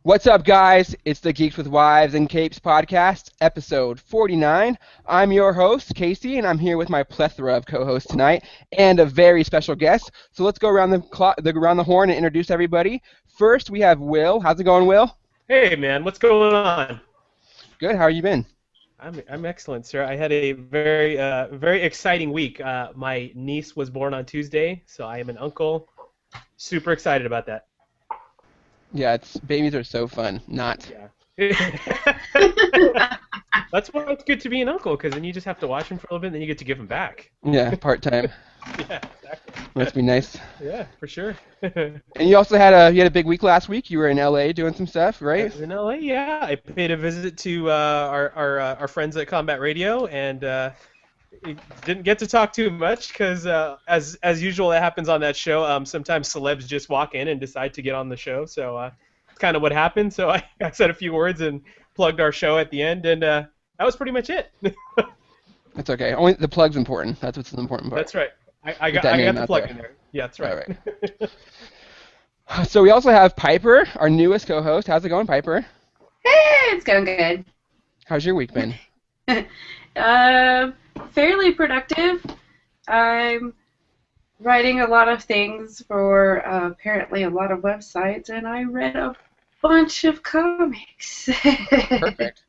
What's up, guys? It's the Geeks with Wives and Capes podcast, episode 49. I'm your host, Casey, and I'm here with my plethora of co-hosts tonight and a very special guest. So let's go around the horn and introduce everybody. First, we have Will. How's it going, Will? Hey, man. What's going on? Good. How you been? I'm excellent, sir. I had a very exciting week. My niece was born on Tuesday, so I am an uncle. Super excited about that. Yeah, babies are so fun. Not. Yeah. That's why it's good to be an uncle, because then you just have to watch them for a little bit, and then you get to give them back. Yeah, part-time. Yeah, exactly. Must be nice. Yeah, for sure. And you also had a big week last week. You were in LA doing some stuff, right? I was in LA, yeah. I paid a visit to our friends at Combat Radio, and didn't get to talk too much because, as usual, that happens on that show. Sometimes celebs just walk in and decide to get on the show, so it's kind of what happened. So I said a few words and plugged our show at the end, and that was pretty much it. That's okay. Only the plug's important. That's what's the important part. That's right. I got the plug in there. Yeah, that's right. All right. So we also have Piper, our newest co-host. How's it going, Piper? Hey, it's going good. How's your week been? Fairly productive. I'm writing a lot of things for apparently a lot of websites, and I read a bunch of comics. Perfect.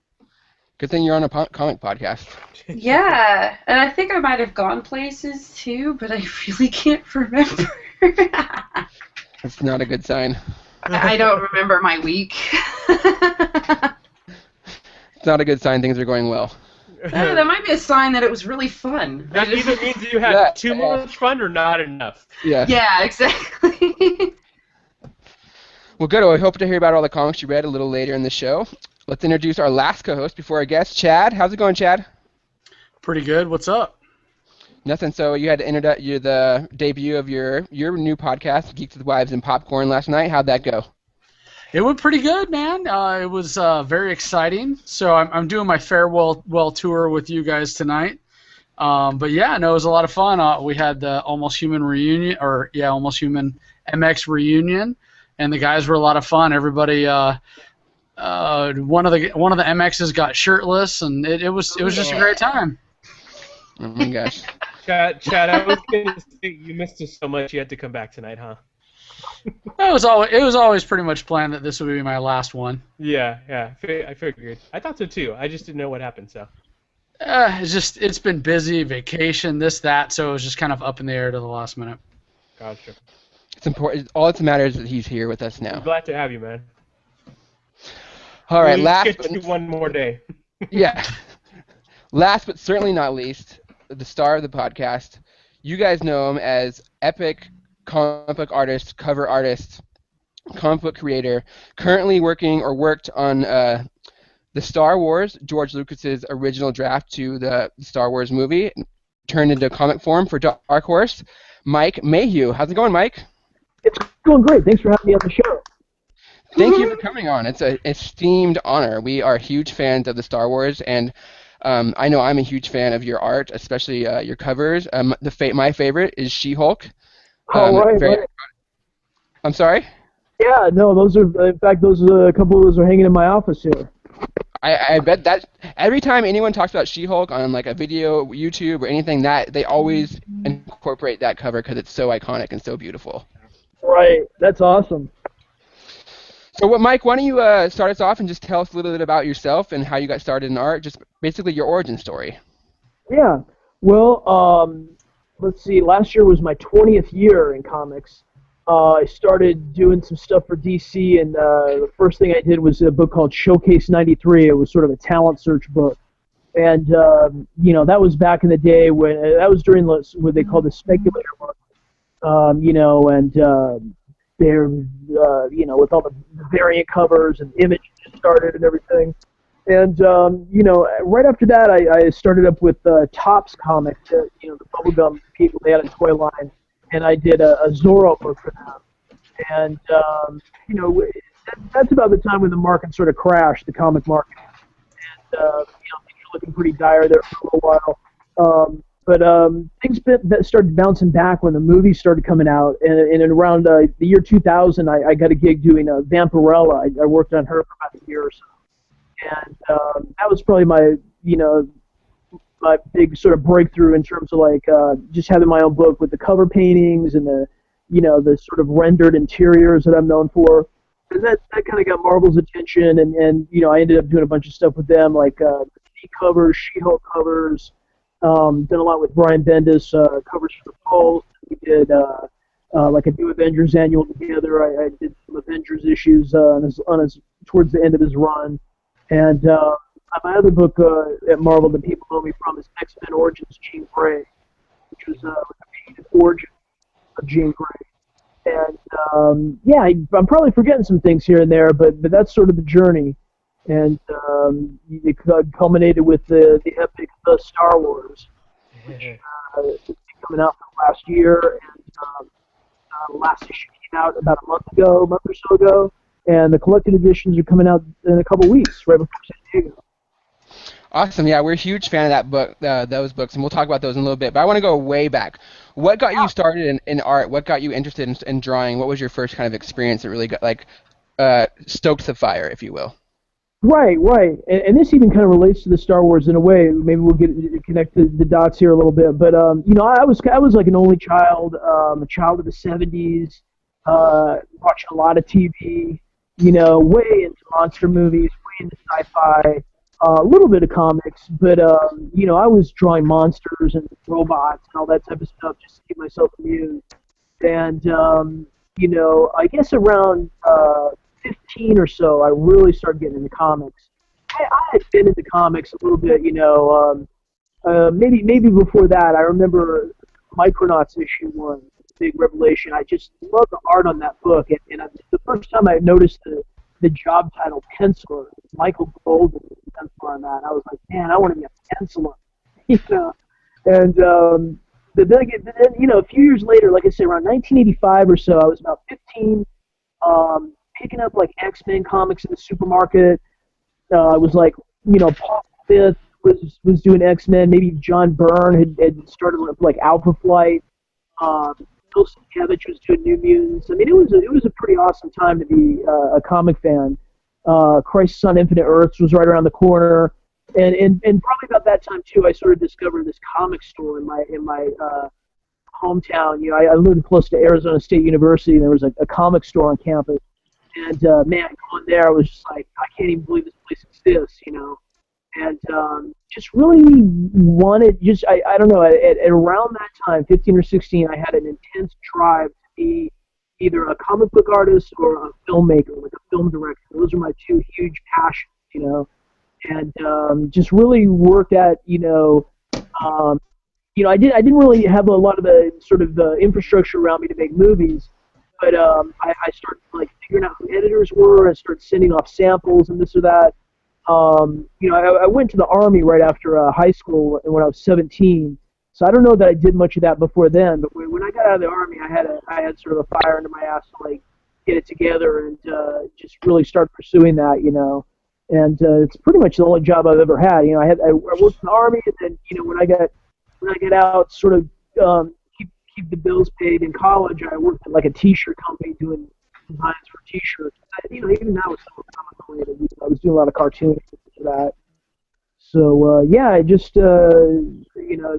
Good thing you're on a comic podcast. Yeah, and I think I might have gone places too, but I really can't remember. That's not a good sign. I don't remember my week. It's not a good sign things are going well. That might be a sign that it was really fun. That either means that you had too much fun or not enough. Yeah. Yeah, exactly. Well, good. Well, I hope to hear about all the comics you read a little later in the show. Let's introduce our last co-host before our guest, Chad. How's it going, Chad? Pretty good. What's up? Nothing. So you had the debut of your new podcast, Geeks with Wives and Popcorn, last night. How'd that go? It went pretty good, man. It was very exciting. So I'm doing my farewell tour with you guys tonight. But yeah, no, it was a lot of fun. We had the Almost Human reunion, Almost Human MX reunion, and the guys were a lot of fun. Everybody, one of the MXs got shirtless, and it was just a great time. Oh my gosh. Chad, I was going to say you missed us so much you had to come back tonight, huh? It was always pretty much planned that this would be my last one. Yeah, I figured. I thought so too. I just didn't know what happened, so. It's been busy, vacation, this, that, so it was just kind of up in the air to the last minute. Gotcha. It's important. All that matters is that he's here with us now. I'm glad to have you, man. All right, one more day. Yeah. Last but certainly not least, the star of the podcast. You guys know him as epic comic book artist, cover artist, comic book creator, currently working or worked on the Star Wars, George Lucas's original draft to the Star Wars movie, turned into comic form for Dark Horse. Mike Mayhew. How's it going, Mike? It's going great. Thanks for having me on the show. Thank you for coming on. It's an esteemed honor. We are huge fans of the Star Wars, and I know I'm a huge fan of your art, especially your covers. My favorite is She-Hulk. Right. I'm sorry? Yeah, no, in fact, a couple of those are hanging in my office here. I bet that every time anyone talks about She-Hulk on like a video, YouTube, or anything, that they always incorporate that cover because it's so iconic and so beautiful. Right, that's awesome. So, Mike, why don't you start us off and just tell us a little bit about yourself and how you got started in art, just basically your origin story. Yeah, well, let's see, last year was my 20th year in comics. I started doing some stuff for DC, and the first thing I did was a book called Showcase 93. It was sort of a talent search book. And, that was back in the day that was during what they called the speculator book. They're, with all the variant covers and Image just started and everything. And, right after that, I started up with Topps Comics, the bubblegum people. They had a toy line, and I did a Zorro book for them. And, that's about the time when the market sort of crashed, the comic market. And, things were looking pretty dire there for a little while. But things that started bouncing back when the movies started coming out, and around the year 2000, I got a gig doing Vampirella. I worked on her for about a year or so, and that was probably my big sort of breakthrough in terms of like just having my own book with the cover paintings and the sort of rendered interiors that I'm known for. And that kind of got Marvel's attention, and I ended up doing a bunch of stuff with them, like TV covers, She-Hulk covers, done a lot with Brian Bendis, covers for the Pulse. We did like a new Avengers annual together. I did some Avengers issues towards the end of his run. And my other book at Marvel that people know me from is X-Men Origins Jean Grey, which was a repeated origin of Jean Grey. And yeah, I'm probably forgetting some things here and there, but that's sort of the journey. And it culminated with the epic The Star Wars, which is coming out from last year. And the last issue came out about a month or so ago. And the collected editions are coming out in a couple weeks, right before San Diego. Awesome. Yeah, we're a huge fan of that book, those books, and we'll talk about those in a little bit. But I want to go way back. What got you started in art? What got you interested in drawing? What was your first kind of experience that really got stoked the fire, if you will? Right. And this even kind of relates to the Star Wars in a way. Maybe we'll connect the dots here a little bit. But I was like an only child, a child of the '70s, watching a lot of TV. Way into monster movies, way into sci-fi. A little bit of comics, but I was drawing monsters and robots and all that type of stuff just to keep myself amused. And I guess around 15 or so, I really started getting into comics. I had been into comics a little bit, maybe before that. I remember Micronauts issue 1, big revelation. I just love the art on that book, and the first time I noticed the job title penciler, Michael Golden pencil on that. I was like, man, I want to be a penciler, And then a few years later, like I said, around 1985 or so, I was about 15, picking up like X-Men comics in the supermarket. I was like, Paul Fifth was doing X-Men. Maybe John Byrne had started with like Alpha Flight. Bill Sienkiewicz was doing New Mutants. I mean, it was a pretty awesome time to be a comic fan. Crisis on Infinite Earths was right around the corner, and probably about that time too, I sort of discovered this comic store in my hometown. I lived close to Arizona State University, and there was a comic store on campus. And man, going there, I was just like, I can't even believe this place exists, And just really wanted, I don't know, at around that time, 15 or 16, I had an intense drive to be either a comic book artist or a filmmaker, like a film director. Those are my two huge passions, And just really worked at, I didn't really have a lot of the sort of the infrastructure around me to make movies, but I started like figuring out who editors were. I started sending off samples and this or that. I went to the Army right after high school when I was 17, so I don't know that I did much of that before then. But when I got out of the Army, I had sort of a fire under my ass to like get it together and just really start pursuing that, And it's pretty much the only job I've ever had. I worked in the Army, and then when I get out, sort of keep the bills paid in college. I worked at like a T-shirt company doing designs for T-shirts. Even that was somewhat comic related. I was doing a lot of cartooning for that. So yeah, I just and then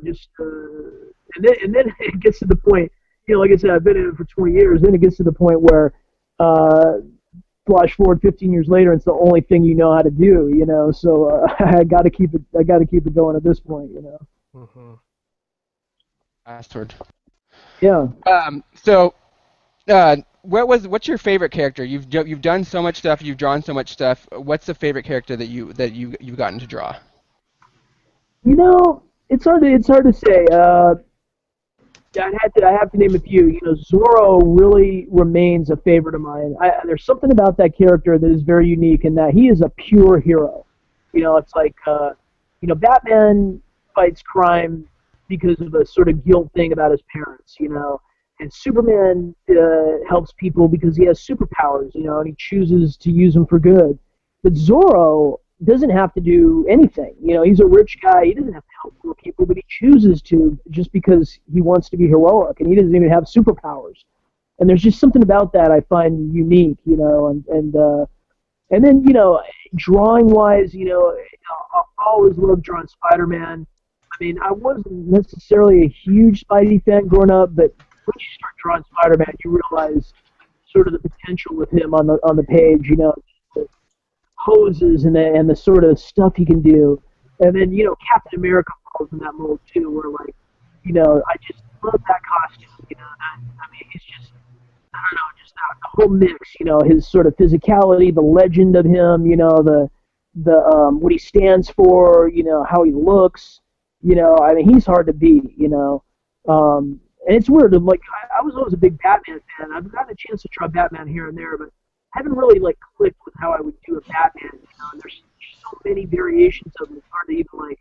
it gets to the point. Like I said, I've been in it for 20 years. Then it gets to the point where flash forward 15 years later, it's the only thing you know how to do. So I got to keep it going at this point. Mm-hmm. Bastard. Yeah. What's your favorite character? You've done so much stuff. You've drawn so much stuff. What's the favorite character that you've gotten to draw? It's hard to say. I have to name a few. Zorro really remains a favorite of mine. There's something about that character that is very unique in that he is a pure hero. It's like Batman fights crime because of a sort of guilt thing about his parents. And Superman helps people because he has superpowers, and he chooses to use them for good. But Zorro doesn't have to do anything. You know, he's a rich guy. He doesn't have to help poor people, but he chooses to just because he wants to be heroic, and he doesn't even have superpowers. And there's just something about that I find unique, you know, and then, you know, drawing-wise, you know, I always loved drawing Spider-Man. I mean, I wasn't necessarily a huge Spidey fan growing up, but once you start drawing Spider-Man, you realize sort of the potential with him on the page, you know, the poses and the sort of stuff he can do. And then, you know, Captain America falls in that mold too, where, like, you know, I just love that costume, you know, I mean, he's just, I don't know, just the whole mix, you know, his sort of physicality, the legend of him, you know, the what he stands for, you know, how he looks, you know, I mean, he's hard to beat, you know. And it's weird, like, I was always a big Batman fan. I've gotten a chance to try Batman here and there, but I haven't really, like, clicked with how I would do a Batman, you know, and there's so many variations of him, it's hard to even, like,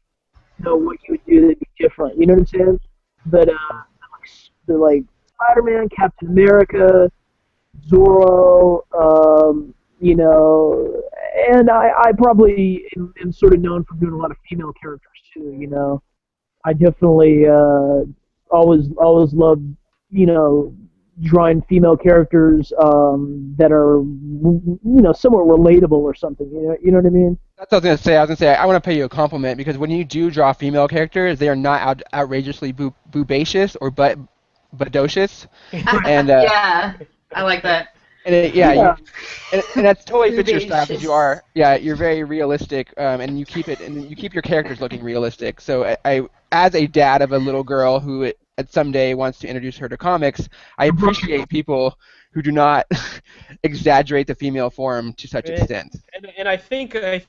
know what you would do that'd be different, you know what I'm saying? But, like Spider-Man, Captain America, Zorro, you know, and I probably am sort of known for doing a lot of female characters too, you know. I definitely always loved, you know, drawing female characters that are, you know, somewhat relatable or something, you know what I mean? That's what I was gonna say. I want to pay you a compliment because when you do draw female characters, they are not outrageously boobacious or budocious, and Yeah, I like that. and Yeah. and that's totally fits your style because Boobacious. you're very realistic, and you keep your characters looking realistic. So as a dad of a little girl who at someday wants to introduce her to comics, I appreciate people who do not exaggerate the female form to such extent. And I think on a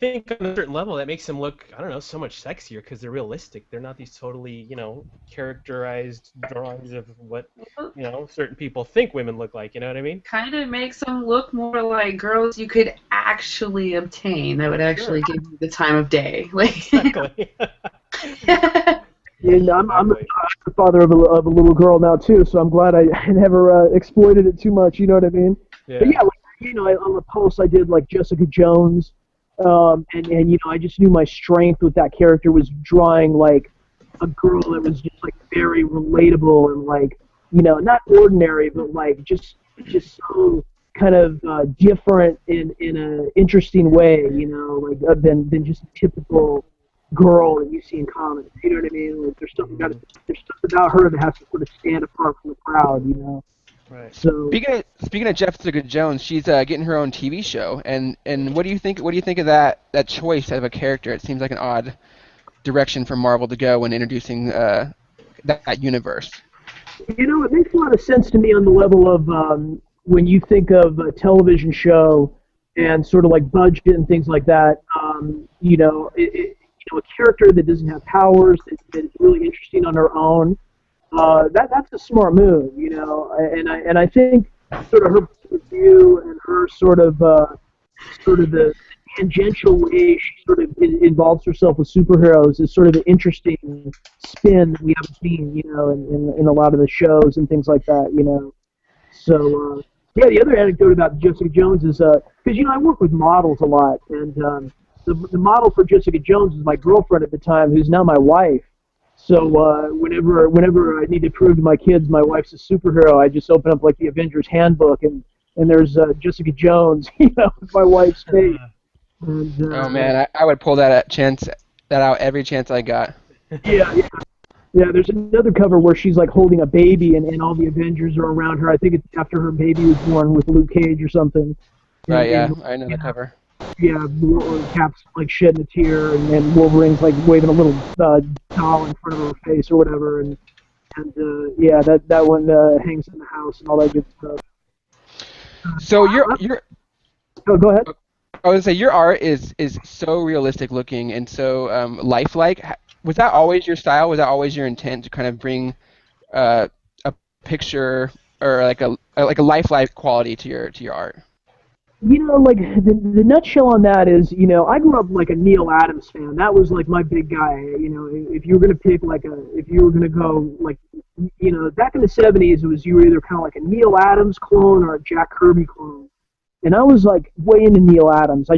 certain level that makes them look, I don't know, so much sexier because they're realistic. They're not these totally, you know, characterized drawings of what, you know, certain people think women look like. You know what I mean? Kind of makes them look more like girls you could actually obtain. That would actually give you the time of day. Like, Exactly. And I'm the father of a little girl now too, so I'm glad I never exploited it too much. You know what I mean? Yeah. But yeah, like, you know, on the post I did like Jessica Jones, and you know, I just knew my strength with that character was drawing like a girl that was just like very relatable and like, you know, not ordinary, but like just so kind of different in an interesting way, you know, like than just a typical girl that you see in comics. You know what I mean? Like, there's stuff about her that has to sort of stand apart from the crowd, you know. Right. So Speaking of Jessica Jones, she's getting her own TV show, and what do you think of that choice of a character? It seems like an odd direction for Marvel to go when introducing that universe. you know, it makes a lot of sense to me on the level of when you think of a television show and sort of like budget and things like that. You know, you know, a character that doesn't have powers that is really interesting on her own. That's a smart move, you know, and I think sort of her point of view and her sort of the tangential way she sort of involves herself with superheroes is sort of an interesting spin that we haven't seen, you know, in a lot of the shows and things like that, you know. So yeah, the other anecdote about Jessica Jones is because you know I work with models a lot, and the model for Jessica Jones is my girlfriend at the time, who's now my wife. So whenever I need to prove to my kids my wife's a superhero, I just open up like the Avengers Handbook, and there's Jessica Jones, you know, with my wife's face. And, Oh man, I would pull that out every chance I got. yeah. There's another cover where she's like holding a baby, and all the Avengers are around her. I think it's after her baby was born with Luke Cage or something. Right, yeah, And, I know the cover. yeah, Cap's like shedding a tear, and Wolverine's like waving a little doll in front of her face or whatever, and yeah, that one hangs in the house and all that good stuff. So you're Oh, go ahead. I would say your art is so realistic looking and so lifelike. Was that always your style? Was that always your intent to kind of bring a picture or like a lifelike quality to your art? You know, like the nutshell on that is, you know, I grew up like a Neil Adams fan. That was like my big guy. You know, if you were gonna pick if you were gonna go like, you know, back in the '70s, it was you were either kind of like a Neil Adams clone or a Jack Kirby clone. And I was like way into Neil Adams.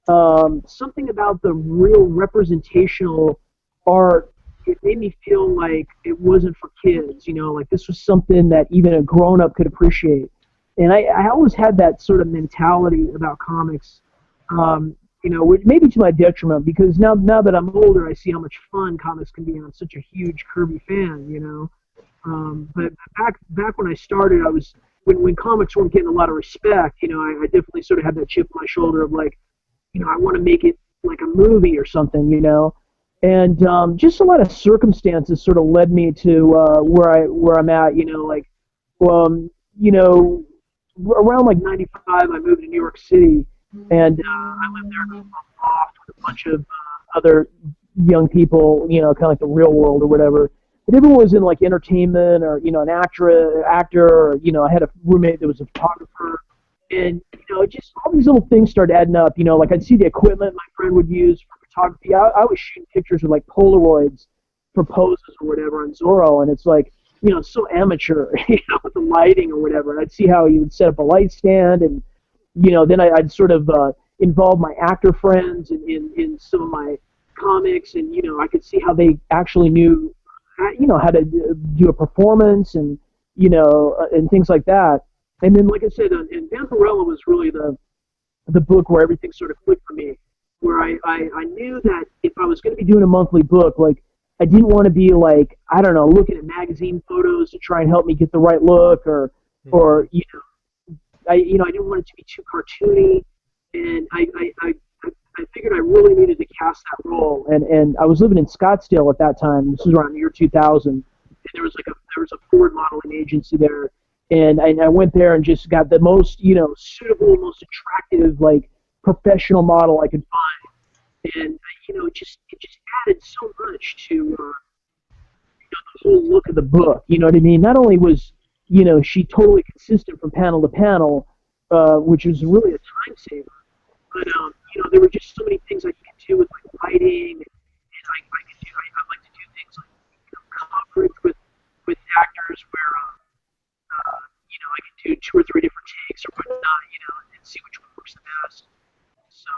something about the real representational art, it made me feel like it wasn't for kids, like this was something that even a grown-up could appreciate. And I always had that sort of mentality about comics, which maybe to my detriment, because now that I'm older, I see how much fun comics can be, and I'm such a huge Kirby fan. But back when I started, when comics weren't getting a lot of respect, I definitely sort of had that chip on my shoulder of like, I want to make it like a movie or something. And just a lot of circumstances sort of led me to where I'm at, around like 95, I moved to New York City, and I lived there in a loft with a bunch of other young people, kind of like the real world or whatever. But everyone was in like entertainment or, an actor, or, I had a roommate that was a photographer. And, just all these little things started adding up, like I'd see the equipment my friend would use for photography. I was shooting pictures with like Polaroids for poses or whatever on Zorro, and it's like, it's so amateur, with the lighting or whatever. And I'd see how he would set up a light stand, and, then I'd sort of involve my actor friends in some of my comics, and, I could see how they actually knew, how to do a performance and, and things like that. And then, like I said, and Vampirella was really the book where everything sort of clicked for me, where I knew that if I was going to be doing a monthly book, like, I didn't want to be like, I don't know, looking at magazine photos to try and help me get the right look, or I didn't want it to be too cartoony, and I figured I really needed to cast that role, and I was living in Scottsdale at that time. This was around the year 2000, and there was a Ford modeling agency there, and I went there and just got the most suitable, most attractive, like, professional model I could find, and it just added so much to the whole look of the book. You know what I mean? Not only was she totally consistent from panel to panel, which was really a time saver, but there were just so many things I could do with like lighting, and I like to do things like coverage with actors where I could do 2 or 3 different takes or whatnot, and see which one works the best. So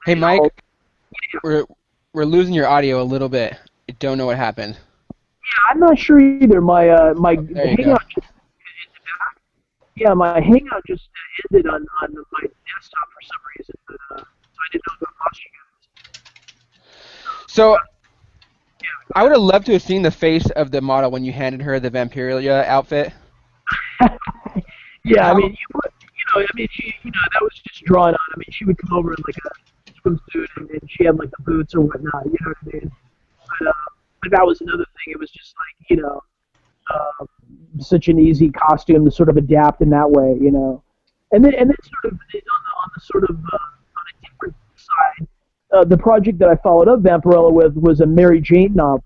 Hey, Mike, we're losing your audio a little bit. I don't know what happened. Yeah, I'm not sure either. My There you Hangout go. my Hangout just ended on my desktop for some reason, but so I didn't know if I lost you guys. So, I would have loved to have seen the face of the model when you handed her the Vampirella outfit. Yeah, I mean, she, that was just drawn on. I mean, she would come over in like a swimsuit, and she had like the boots or whatnot. You know what I mean? But that was another thing. It was just like, such an easy costume to sort of adapt in that way, And then sort of on the sort of on a different side, the project that I followed up Vampirella with was a Mary Jane novel,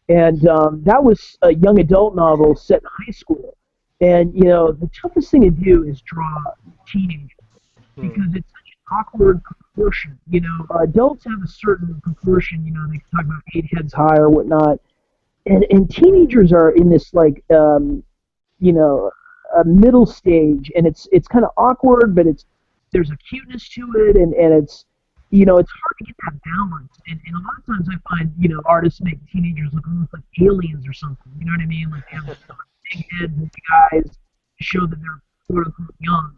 and that was a young adult novel set in high school. And the toughest thing to do is draw teenagers because it's such an awkward proportion. Adults have a certain proportion. They can talk about 8 heads high or whatnot, and teenagers are in this like a middle stage, and it's kind of awkward, but there's a cuteness to it, and it's it's hard to get that balance. And a lot of times I find artists make teenagers look almost like aliens or something. You know what I mean? Like they have this big heads and big eyes to show that they're quote unquote young.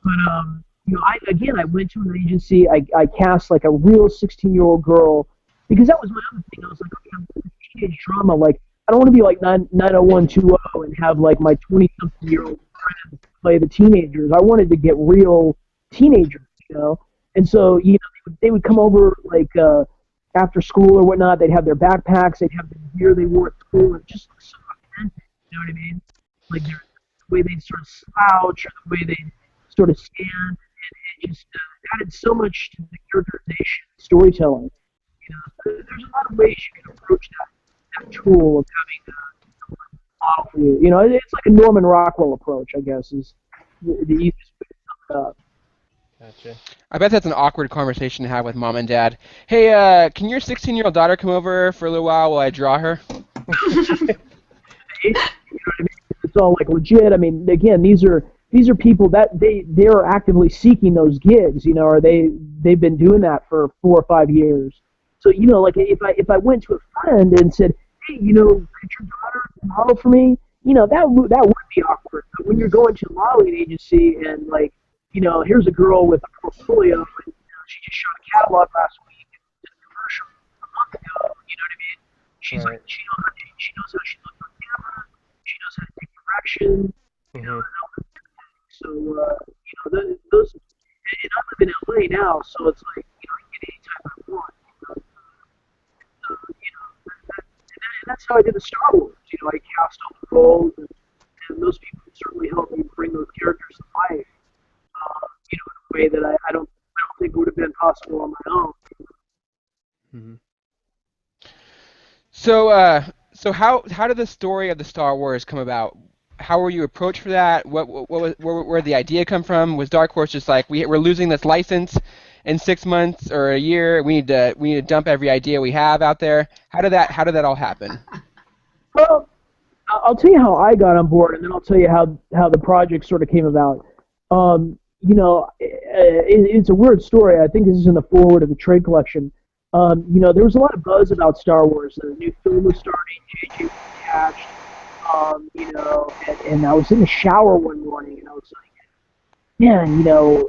But I went to an agency. I cast like a real 16-year-old girl because that was my other thing. I was like, okay, I'm doing teenage drama. Like, I don't want to be like 90120 and have like my 20-something-year-old friends play the teenagers. I wanted to get real teenagers, And so, they would come over like after school or whatnot. They'd have their backpacks. They'd have the gear they wore at school. It just looked so authentic. You know what I mean? Like the way they'd sort of slouch or the way they'd sort of stand. And it just added so much to the characterization, storytelling. There's a lot of ways you can approach that tool of having a model for you. It's like a Norman Rockwell approach, I guess, is the easiest way to sum it up. Gotcha. I bet that's an awkward conversation to have with mom and dad. Hey, can your 16-year-old daughter come over for a little while I draw her? You know what I mean? It's all like legit. I mean, again, these are these are people that they're actively seeking those gigs, you know, or they've been doing that for 4 or 5 years. So, you know, like if I went to a friend and said, hey, you know, could your daughter model for me? You know, that would be awkward. But when you're going to a modeling agency and like, you know, here's a girl with a portfolio and she just shot a catalog last week and did a commercial a month ago. You know what I mean? She's Right. like, she knows how she looks on camera. She knows how to take direction. You know, Mhm. and all that kind of thing. So, you know, those. And I live in LA now, so it's like, you know, I can get anytime I want. You know, and that's how I did the Star Wars. You know, I cast all the roles, and those people certainly helped me bring those characters to life. You know, in a way that I don't think would have been possible on my own. Mhm. So how did the story of the Star Wars come about? How were you approached for that? Where did the idea come from? Was Dark Horse just like we're losing this license in 6 months or a year? We need to dump every idea we have out there. How did that all happen? Well, I'll tell you how I got on board, and then I'll tell you how the project sort of came about. You know, it's a weird story. I think this is in the foreword of the trade collection. You know, there was a lot of buzz about Star Wars. The new film was starting. JJ was attached. You know, and I was in the shower one morning, and I was like, man, you know,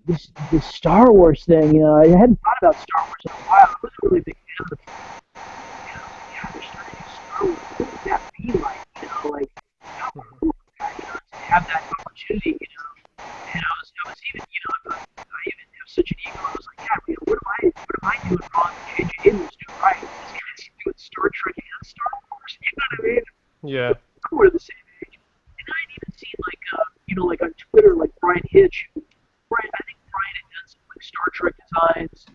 this Star Wars thing. You know, I hadn't thought about Star Wars in a while. I wasn't really a big fan of the film. And I was like, yeah, they're starting to do Star Wars. What would that be like? You know, like how cool would that, you know, to have that opportunity, you know. And I was even, you know, I even have such an ego. I was like, yeah, you know, what am I doing wrong that JJ Abrams doing right? This guy's doing Star Trek and Star Wars. You know what I mean? Yeah. We're the same age. And I'd even seen like, you know, like on Twitter, like Brian Hitch. I think Brian had done some like Star Trek designs,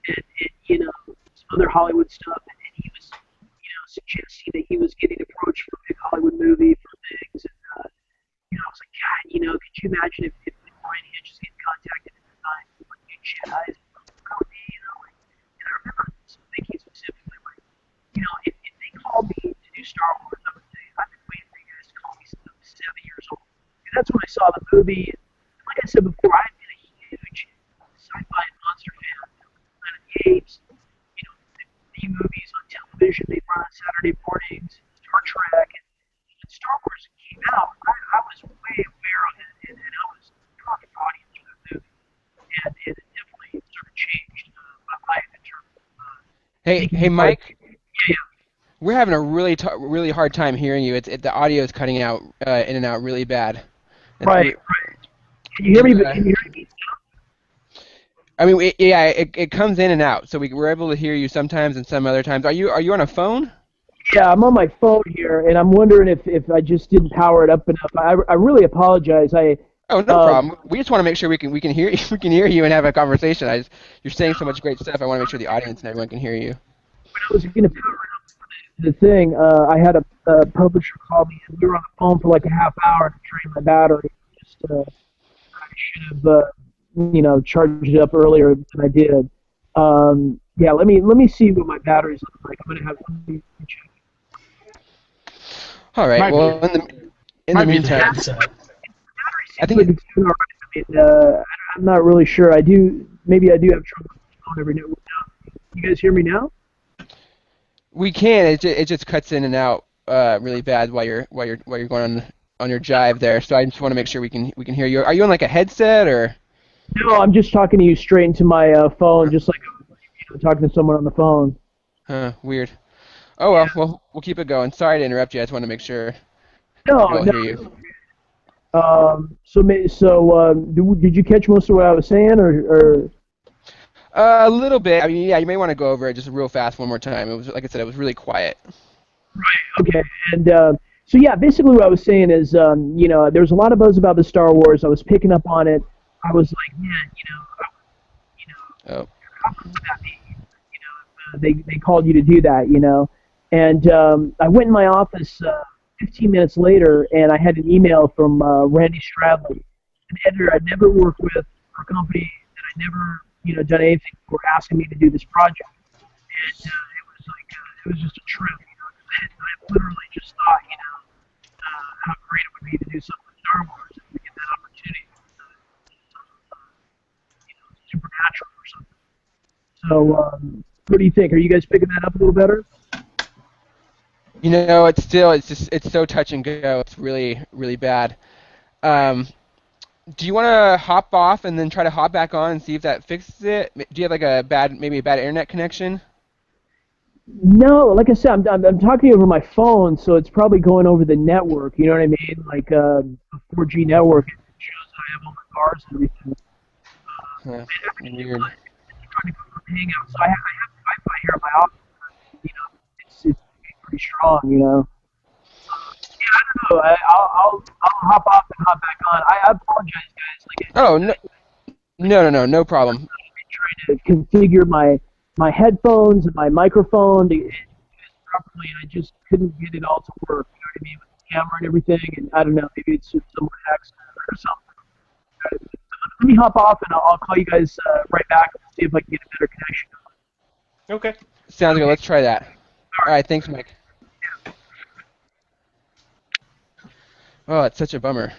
and you know, some other Hollywood stuff, and he was, you know, suggesting that he was getting approached for a big Hollywood movie for things, and you know, I was like, God, you know, could you imagine if Brian Hitch is getting contacted at the time for like new Jedi's? That would be, you know, like, and I remember thinking specifically, like, you know, if they called me to do Star Wars, I would say, I've been waiting for you guys to call me since I was 7 years old. And that's when I saw the movie. And like I said before, I've been a huge sci-fi and monster fan. Planet of the Apes, you know, the B-movies on television they run on Saturday mornings, Star Trek, and when Star Wars came out, I was way aware of it, and I was a target audience for that movie. And it definitely sort of changed my life in terms of thinking Hey, about it. Mike, Yeah, we're having a really hard time hearing you. The audio is cutting out in and out really bad. right, right. Can you hear me? Can you hear me? I mean, it comes in and out, so we're able to hear you sometimes and some other times. Are you on a phone? Yeah, I'm on my phone here, and I'm wondering if I just didn't power it up enough. I really apologize. Oh, no Um, problem. We just want to make sure we can hear you, we can hear you and have a conversation. You're saying so much great stuff. I want to make sure the audience and everyone can hear you. when I was going to power it up for the thing, I had a publisher call me, and we were on the phone for like a half hour to drain my battery. Just I should have, you know, charged it up earlier than I did. Yeah, let me see what my batteries look like. I'm gonna have let me check. All right. Might be Well, in the might be the meantime, headset. Battery I seems like think it's doing all right. I mean, I'm not really sure. Maybe I do have trouble with the phone every now and then. You guys hear me now? we can. It just cuts in and out really bad while you're going on your jive there. So I just want to make sure we can hear you. Are you on like a headset or? No, I'm just talking to you straight into my phone, just like I'm, you know, talking to someone on the phone. Weird. Oh well, we'll keep it going. Sorry to interrupt you. I just want to make sure we No, can all no. hear you. Did you catch most of what I was saying, or? A little bit. I mean, yeah, you may want to go over it just real fast one more time. It was like I said, it was really quiet. Okay, and so yeah, basically what I was saying is, you know, there's a lot of buzz about the Star Wars. I was picking up on it. I was like, man, you know, Oh, how cool would that be? You know, if, they called you to do that, you know. And I went in my office 15 minutes later, and I had an email from Randy Stradley, an editor I'd never worked with, for a company that I'd never, you know, done anything for, asking me to do this project. And it was like, it was just a trip, you know. 'Cause I literally just thought, you know, how great it would be to do something with Star Wars. And So, what do you think? Are you guys picking that up a little better? You know, it's so touch and go. It's really, really bad. Do you want to hop off and then try to hop back on and see if that fixes it? Do you have like maybe a bad internet connection? No, like I said, I'm talking over my phone, so it's probably going over the network. You know what I mean? Like a 4G network. It shows that I have all my bars and everything. Huh, Everything weird. trying to go from Hangout. So I have Wi-Fi here in my office. You know, it's pretty strong. You know. Yeah, I don't know. I'll hop off and hop back on. I apologize, guys. Like Oh, no problem. trying to configure my headphones and my microphone to properly, and I just couldn't get it all to work. You know what I mean, with the camera and everything. And I don't know, maybe it's just some accident or something. Let me hop off, and I'll call you guys right back and see if I can get a better connection. Okay. Sounds good. Let's try that. All right, thanks, Mike. Oh, it's such a bummer.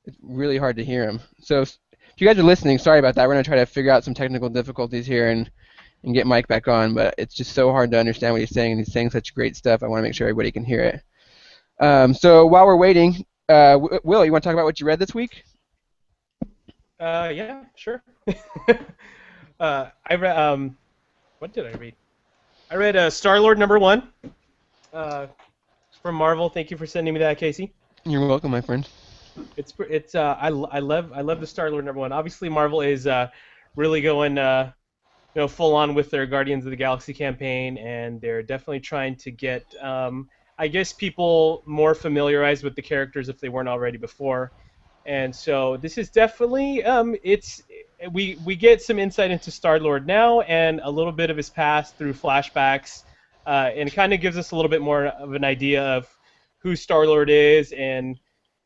It's really hard to hear him. So if you guys are listening, sorry about that. We're going to try to figure out some technical difficulties here and get Mike back on, but it's just so hard to understand what he's saying, and he's saying such great stuff. I want to make sure everybody can hear it. So while we're waiting, Will, you want to talk about what you read this week? Yeah, sure. I read. What did I read? I read Star-Lord #1 from Marvel. Thank you for sending me that, Casey. You're welcome, my friend. I love the Star-Lord #1. Obviously, Marvel is really going full on with their Guardians of the Galaxy campaign, and they're definitely trying to get I guess people more familiarized with the characters if they weren't already before. And so this is definitely we get some insight into Star-Lord now and a little bit of his past through flashbacks, and it kind of gives us a little bit more of an idea of who Star-Lord is and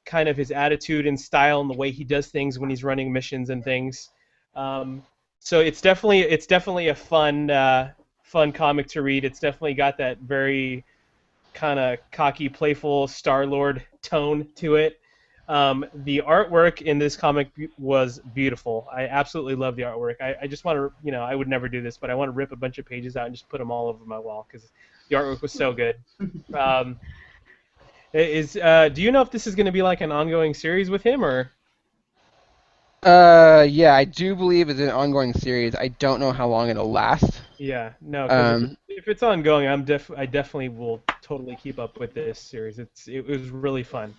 kind of his attitude and style and the way he does things when he's running missions and things. So it's definitely a fun comic to read. It's definitely got that very kind of cocky, playful Star-Lord tone to it. The artwork in this comic was beautiful. I absolutely love the artwork. I just want to, I would never do this, but I want to rip a bunch of pages out and just put them all over my wall because the artwork was so good. Do you know if this is going to be like an ongoing series with him or? Yeah, I do believe it's an ongoing series. I don't know how long it'll last. Yeah, no. 'Cause if it's ongoing, I definitely will totally keep up with this series. It was really fun.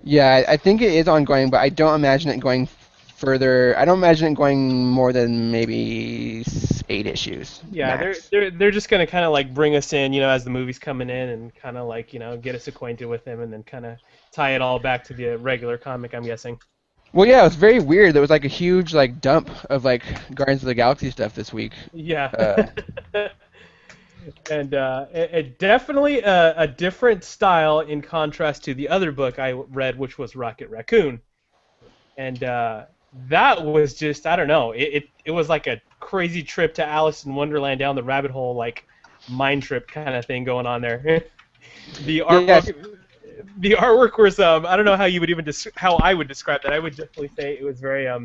Yeah, I think it is ongoing, but I don't imagine it going further. I don't imagine it going more than maybe 8 issues. Yeah, max. they're just gonna kind of like bring us in, as the movie's coming in, and kind of like get us acquainted with him, and then kind of tie it all back to the regular comic. I'm guessing. Well, yeah, it was very weird. There was like a huge dump of Guardians of the Galaxy stuff this week. Yeah. And it definitely a different style in contrast to the other book I read, which was Rocket Raccoon. And that was just, I don't know, it was like a crazy trip to Alice in Wonderland down the rabbit hole, like mind trip kind of thing going on there. The artwork was, I don't know how you would even how I would describe that. I would definitely say it was very, I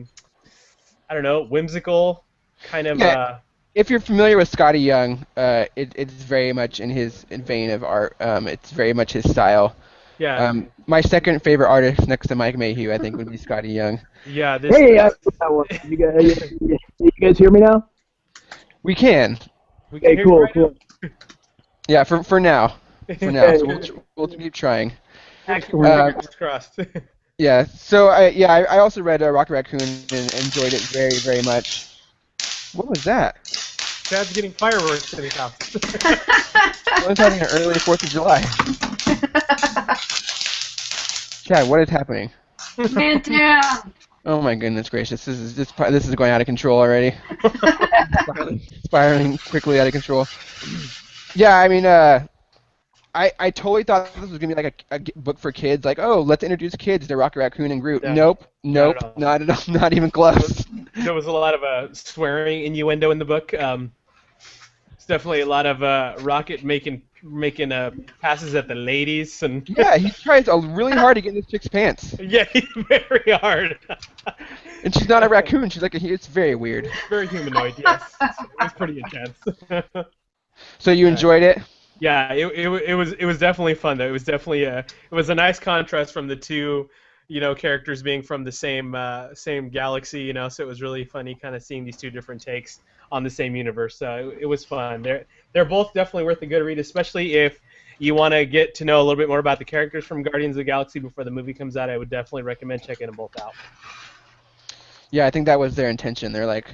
don't know, whimsical, kind of. Yeah. If you're familiar with Scotty Young, it's very much in his vein of art. It's very much his style. Yeah. My second favorite artist next to Mike Mayhew, I think, would be Scotty Young. Yeah. Hey, you guys hear me now? We can. We can Hey, hear cool, you right cool. now. Yeah, for now. For now, so we'll keep trying. Fingers crossed. Yeah. So I also read Rocket Raccoon and enjoyed it very, very much. What was that? Chad's getting fireworks in his house. Someone's having an early 4th of July. Chad, what is happening? Man down. Oh my goodness gracious! This is going out of control already. Spiraling quickly out of control. Yeah, I mean, I totally thought this was gonna be like a book for kids. Like, oh, let's introduce kids to Rocket Raccoon and Groot. Yeah. Nope, Not at all. not at all, not even close. There was a lot of swearing innuendo in the book. It's definitely a lot of Rocket making passes at the ladies and Yeah, he tries really hard to get in this chick's pants, yeah, very hard. and she's not a raccoon. She's like it's very weird. Very humanoid, yes. It was pretty intense. So you enjoyed it? Yeah, it was definitely fun though. It was definitely it was a nice contrast from the two, characters being from the same galaxy, So it was really funny kind of seeing these two different takes on the same universe. So it was fun. They're both definitely worth a good read, especially if you want to get to know a little bit more about the characters from Guardians of the Galaxy before the movie comes out. I would definitely recommend checking them both out. Yeah, I think that was their intention. They're like,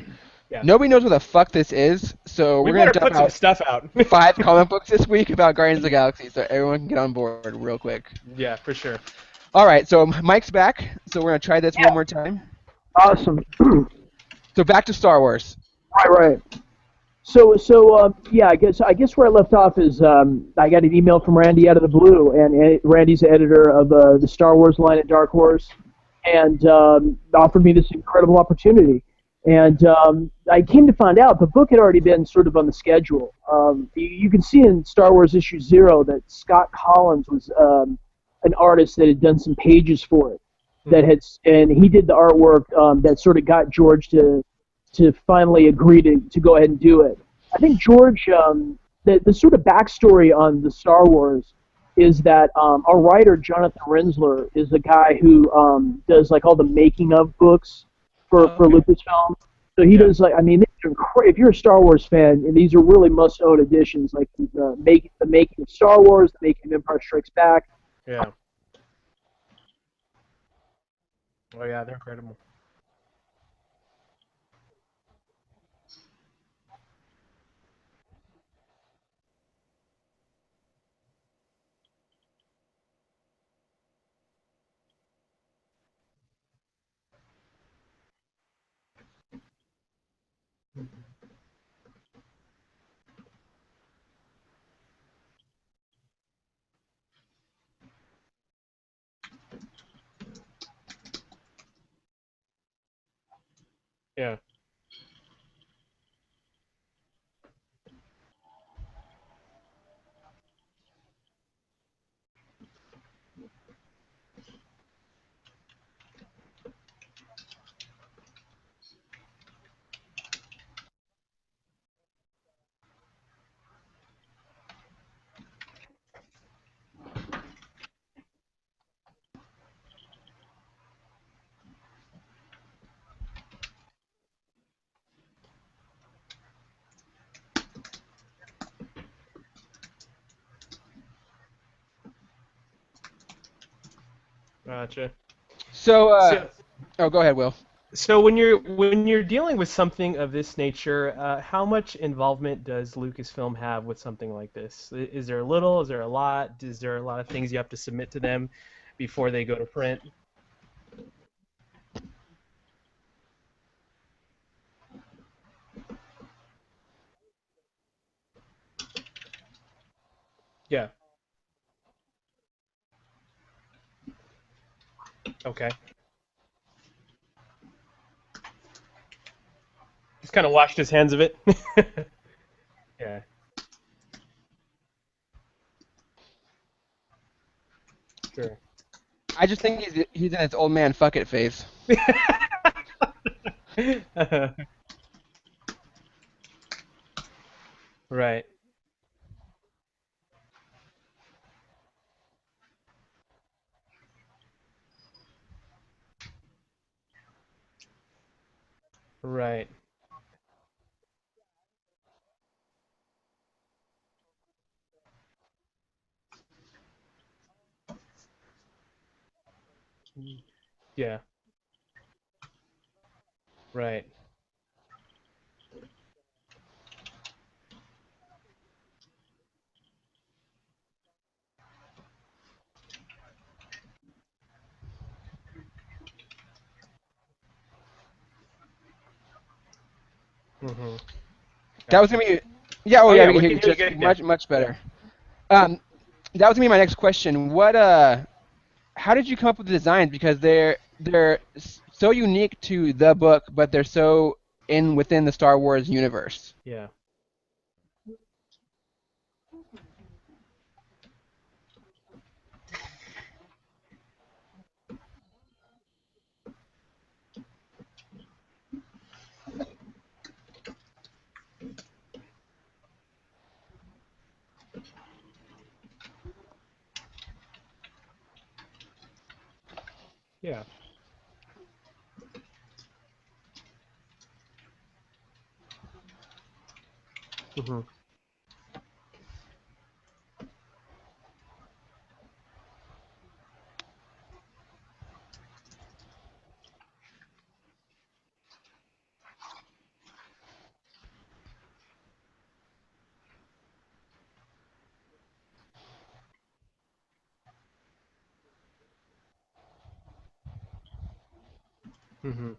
Yeah. nobody knows what the fuck this is, so We we're gonna better dump put some out stuff out. 5 comic books this week about Guardians of the Galaxy, so everyone can get on board real quick. Yeah, for sure. All right, so Mike's back, so we're gonna try this one more time. Awesome. So back to Star Wars. Right. So yeah, I guess where I left off is I got an email from Randy out of the blue, and Randy's the editor of the Star Wars line at Dark Horse, and offered me this incredible opportunity. And I came to find out the book had already been sort of on the schedule. You can see in Star Wars issue 0 that Scott Collins was an artist that had done some pages for it, and he did the artwork that sort of got George to finally agree to go ahead and do it. I think George, the sort of backstory on the Star Wars is that our writer Jonathan Rensler is the guy who does like all the making of books for Lucasfilm. So he does like, I mean, if you're a Star Wars fan, and these are really must-own editions, like the making of Star Wars, the making of Empire Strikes Back. Yeah. Oh yeah, they're incredible. Yeah. Gotcha. So, So, oh, go ahead, Will. so when you're dealing with something of this nature, how much involvement does Lucasfilm have with something like this? Is there a little? Is there a lot? Is there a lot of things you have to submit to them before they go to print? Yeah. Okay. He's kind of washed his hands of it. Yeah. Sure. I just think he's in his old man fuck it phase. Right. Right. Yeah. Right. Mhm. That was Gotcha. gonna be, yeah. Oh Oh yeah, yeah, we can we hear can you hear you just good now. much better. That was gonna be my next question. How did you come up with the designs? Because they're so unique to the book, but they're so within the Star Wars universe. Yeah. Yeah. Hmm. Hmm.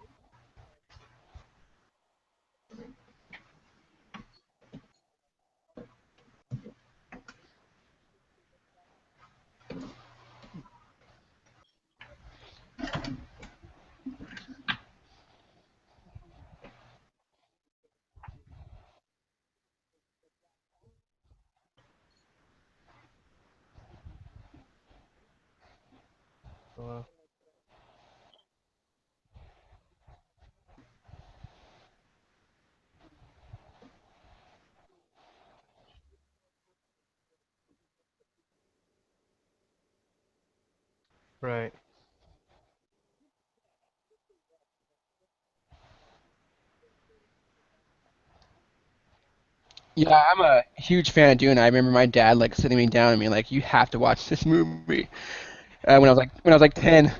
Right. Yeah, I'm a huge fan of Dune. I remember my dad like sitting me down and being like, "You have to watch this movie." When I was like 10.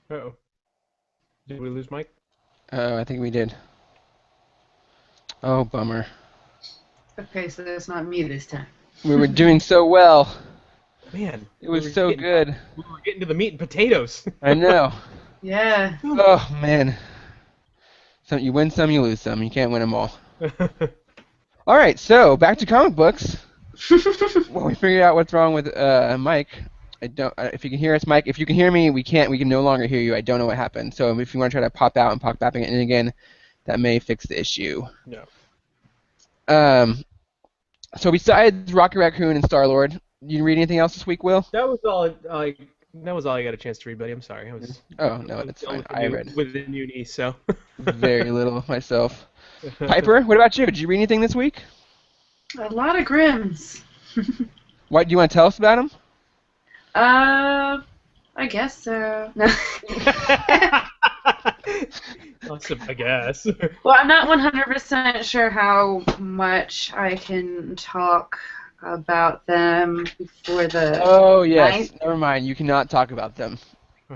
Uh-oh. Did we lose Mike? Oh, I think we did. Oh, bummer. Okay, so it's not me this time. We were doing so well. Man, It was so good. we were getting to the meat and potatoes. I know. Yeah. Oh man. So you win some, you lose some. You can't win them all. All right, so back to comic books. Well, we figured out what's wrong with Mike. I don't. If you can hear us, Mike. If you can hear me, we can't. We can no longer hear you. I don't know what happened. So if you want to try to pop out and pop back in again, that may fix the issue. No. Um. So besides Rocket Raccoon and Star Lord, you read anything else this week, Will? That was all. That was all I got a chance to read, buddy. I'm sorry. Oh I no, was that's dealing fine. I read with the new knee, so. very little myself. Piper, what about you? Did you read anything this week? A lot of Grims. What do you want to tell us about them? I guess so. No. Awesome, I guess. Well, I'm not 100% sure how much I can talk about them before the Oh yes, ninth. never mind. You cannot talk about them.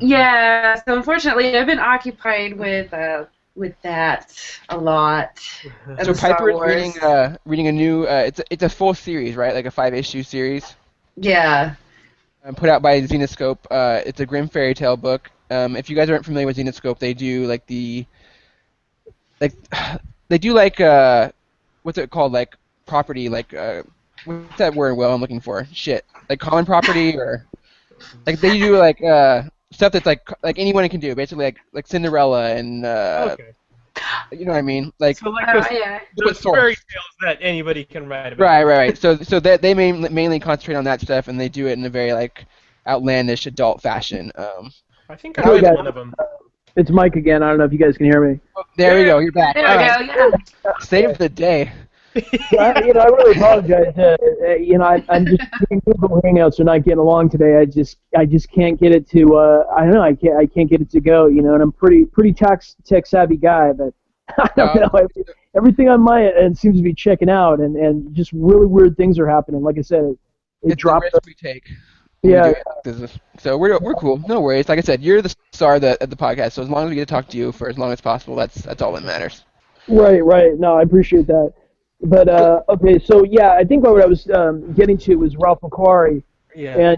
Yeah, so unfortunately, I've been occupied with that a lot. So The Star Piper is Wars. reading a new. It's a full series, right? Like a 5-issue series, Yeah. put out by Zenoscope. It's a Grimm fairy tale book. If you guys aren't familiar with Zenoscope, they do like they do what's it called, like property, what's that word, Will, I'm looking for? Shit, like common property, or like they do stuff that's like anyone can do, basically like Cinderella and Okay. you know what I mean, like So like Yeah. those source. fairy tales that anybody can write about. Right. So they mainly concentrate on that stuff, and they do it in a very like outlandish adult fashion. I think I Hi, read guys. one of them. It's Mike again. I don't know if you guys can hear me. There we go. You're back. There All we right. go. Yeah. Save the day. I really apologize. I'm just doing Google Hangouts. We're not getting along today. I just can't get it to. I don't know. I can't get it to go. And I'm pretty tech savvy guy, but I don't know. Everything on my end seems to be checking out, and just really weird things are happening. Like I said, it It's the dropped. risk we take. when we Yeah. do it like this. So we're cool. No worries. Like I said, you're the star of the podcast. So as long as we get to talk to you for as long as possible, that's all that matters. Right. No, I appreciate that. But okay, so yeah, I think what I was getting to was Ralph McQuarrie. Yeah.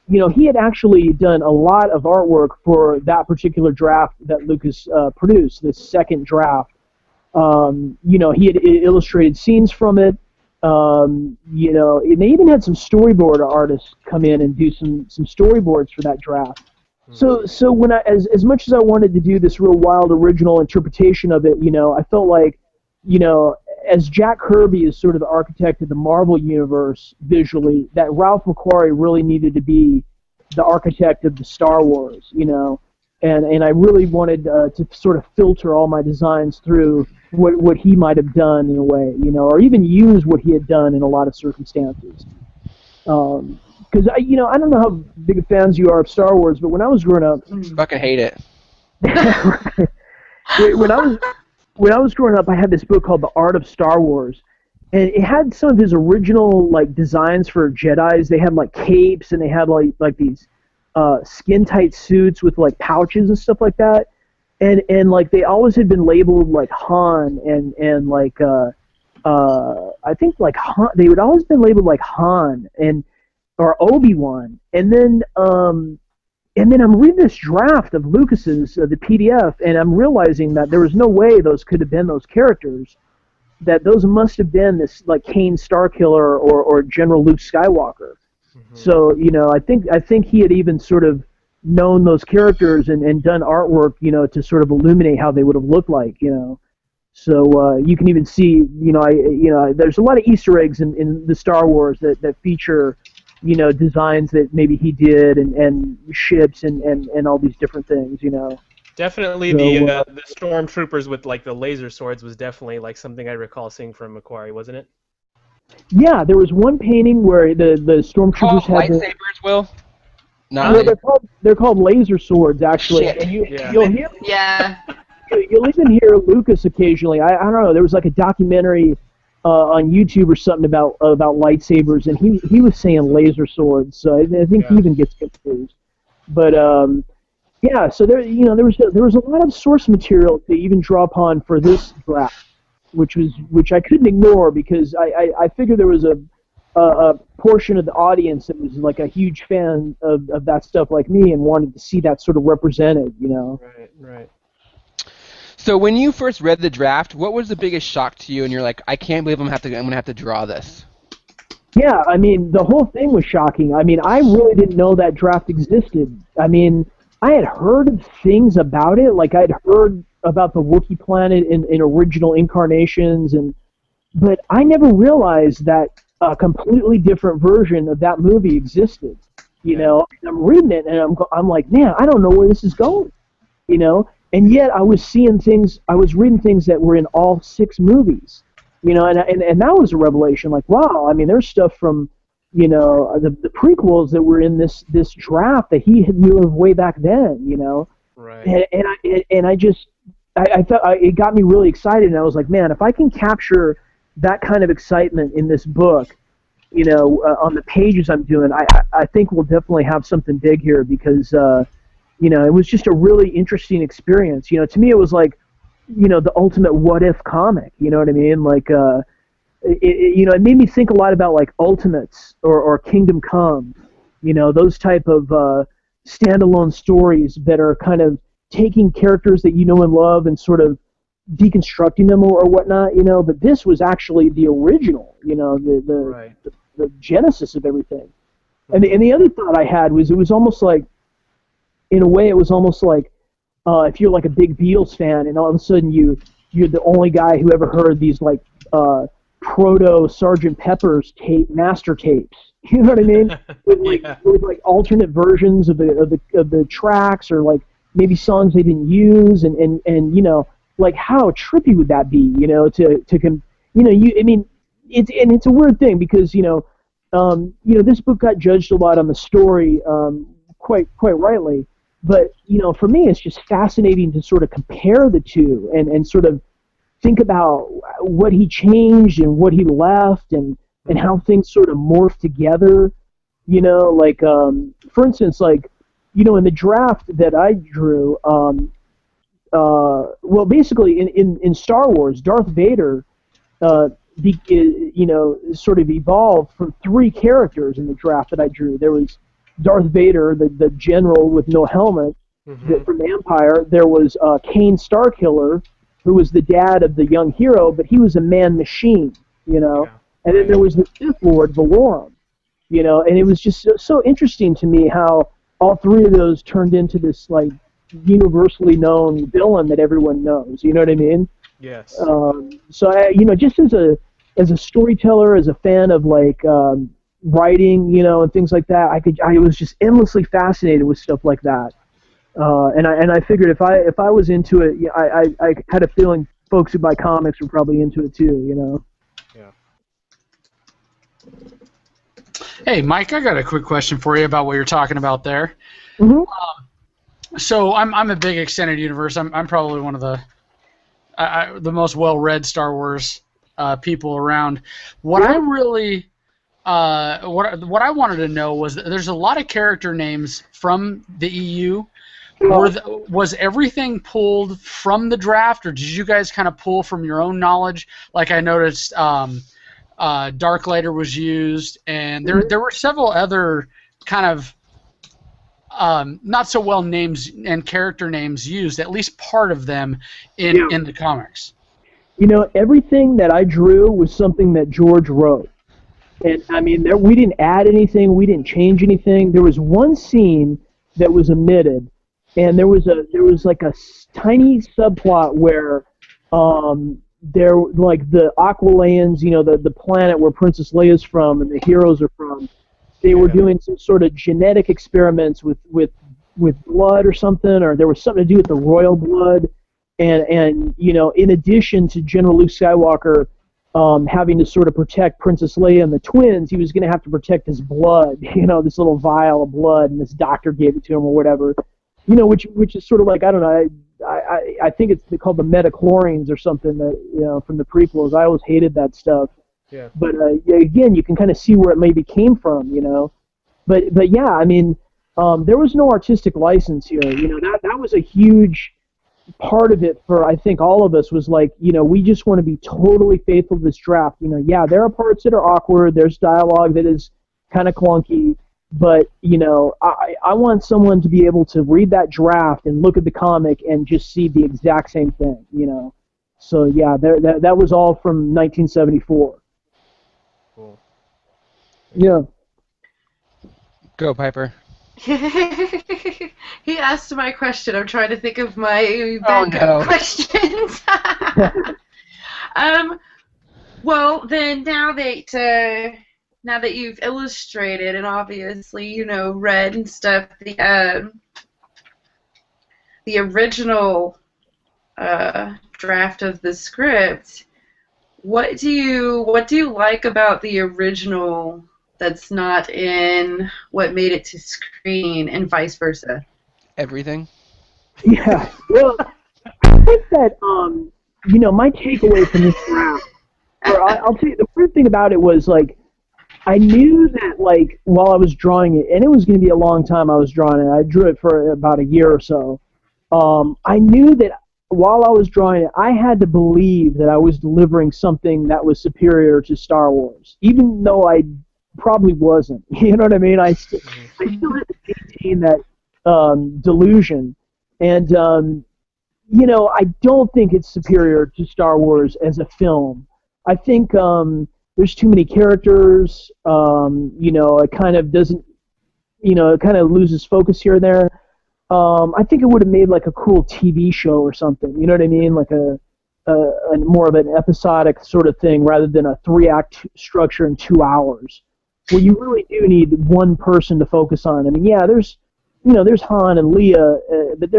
And he had actually done a lot of artwork for that particular draft that Lucas produced, this second draft. He had illustrated scenes from it. And they even had some storyboard artists come in and do some storyboards for that draft. So when as much as I wanted to do this real wild original interpretation of it, I felt like, as Jack Kirby is sort of the architect of the Marvel universe visually, that Ralph McQuarrie really needed to be the architect of the Star Wars, and I really wanted to sort of filter all my designs through what he might have done in a way, or even use what he had done in a lot of circumstances. Because I don't know how big of fans you are of Star Wars, but when I was growing up, Fucking hate it. when I was growing up, I had this book called The Art of Star Wars, and it had some of his original designs for Jedis. They had capes, and they had like these skin tight suits with pouches and stuff like that, and they always had been labeled Han and I think Han. They would always been labeled Han or Obi-Wan, and then I'm reading this draft of Lucas's, the PDF, and I'm realizing that there was no way those could have been those characters, that those must have been this Kane Starkiller or General Luke Skywalker. So, I think he had even sort of known those characters and done artwork, to sort of illuminate how they would have looked like, So you can even see, there's a lot of Easter eggs in the Star Wars that feature, designs that maybe he did and ships and all these different things, Definitely So, the stormtroopers with the laser swords was definitely something I recall seeing from McQuarrie, wasn't it? Yeah, there was one painting where the stormtroopers Called had lightsabers, Will? Not no, really. they're called laser swords actually, Shit. and Yeah. you'll even hear Lucas occasionally. I don't know. There was a documentary on YouTube or something about lightsabers, and he was saying laser swords. So I think he even gets confused. But yeah, so there was a lot of source material to even draw upon for this draft, which I couldn't ignore because I figured there was a portion of the audience that was a huge fan of that stuff like me and wanted to see that sort of represented, Right. So when you first read the draft, what was the biggest shock to you? And you're like, I can't believe I'm gonna have to draw this. Yeah, I mean, the whole thing was shocking. I mean, I really didn't know that draft existed. I mean, I had heard of things about it, I'd heard about the Wookiee planet in original incarnations, but I never realized that a completely different version of that movie existed. And I'm reading it, and I'm like, man, I don't know where this is going. And yet I was reading things that were in all 6 movies. And that was a revelation. Wow, I mean, there's stuff from, the prequels that were in this draft that he knew of way back then. Right. And I felt it got me really excited, and I was like, man, if I can capture that kind of excitement in this book, on the pages I'm doing, I think we'll definitely have something big here because, it was just a really interesting experience. To me, it was the ultimate what if comic. You know what I mean? It made me think a lot about Ultimates or Kingdom Come. Those type of standalone stories that are kind of taking characters that you know and love and sort of deconstructing them or whatnot. But this was actually the original. The genesis of everything. And the other thought I had was it was almost in a way, it was almost if you're a big Beatles fan, and all of a sudden you're the only guy who ever heard these proto Sgt. Pepper's master tapes. You know what I mean? With alternate versions of the tracks, or maybe songs they didn't use, and how trippy would that be? I mean, it's a weird thing because this book got judged a lot on the story, quite rightly. But, for me, it's just fascinating to sort of compare the two and sort of think about what he changed and what he left and how things sort of morphed together. For instance, in the draft that I drew, basically in Star Wars, Darth Vader, sort of evolved from three characters in the draft that I drew. There was Darth Vader, the general with no helmet from the Empire. There was Kane Starkiller, who was the dad of the young hero, but he was a man-machine, Yeah. And then there was the Sith Lord, Valorum, and it was just so interesting to me how all three of those turned into this, like, universally known villain that everyone knows. You know what I mean? Yes. So just as a storyteller, as a fan of like writing, and things like that, I was just endlessly fascinated with stuff like that. And I figured if I was into it, I had a feeling folks who buy comics were probably into it too. Yeah. Hey, Mike, I got a quick question for you about what you're talking about there. Mm-hmm. So I'm a big extended universe. I'm probably one of the most well-read Star Wars people around. What I really what I wanted to know was that there's a lot of character names from the EU. Was everything pulled from the draft, or did you guys kind of pull from your own knowledge? Like I noticed, Darklighter was used, and there were several other kind of not so well names and character names used, at least part of them in the comics. Everything that I drew was something that George wrote. And I mean, we didn't add anything, we didn't change anything. There was one scene that was omitted, and there was like a tiny subplot where there, like, the Aqualayans, the planet where Princess Leia's from and the heroes are from, they were doing some sort of genetic experiments with blood or something, or there was something to do with the royal blood, and in addition to General Luke Skywalker having to sort of protect Princess Leia and the twins, he was going to have to protect his blood, this little vial of blood, and this doctor gave it to him or whatever, which is sort of like, I don't know, I think it's called the metachlorines or something that, from the prequels. I always hated that stuff. Yeah. But again, you can kind of see where it maybe came from, But yeah, I mean, there was no artistic license here. That was a huge part of it for, I think, all of us, was like, we just want to be totally faithful to this draft. Yeah, there are parts that are awkward. There's dialogue that is kind of clunky. But, I want someone to be able to read that draft and look at the comic and just see the exact same thing, So, yeah, that was all from 1974. Cool. Yeah. Go, Piper. He asked my question. I'm trying to think of my no. questions. Well, then now that you've illustrated and obviously read and stuff, the original draft of the script, what do you like about the original that's not in what made it to screen, and vice versa? Everything. Yeah. Well, I think that my takeaway from this draft, or I'll tell you, the weird thing about it was, like, I knew that, like, while I was drawing it, and it was going to be a long time I was drawing it. I drew it for about a year or so. I knew that while I was drawing it, I had to believe that I was delivering something that was superior to Star Wars, even though I probably wasn't. You know what I mean? I still had to maintain that delusion. And, I don't think it's superior to Star Wars as a film. I think there's too many characters. It kind of doesn't, it kind of loses focus here and there. I think it would have made like a cool TV show or something. You know what I mean? Like a more of an episodic sort of thing rather than a 3-act structure in 2 hours, where you really do need one person to focus on. I mean, yeah, there's Han and Leia, but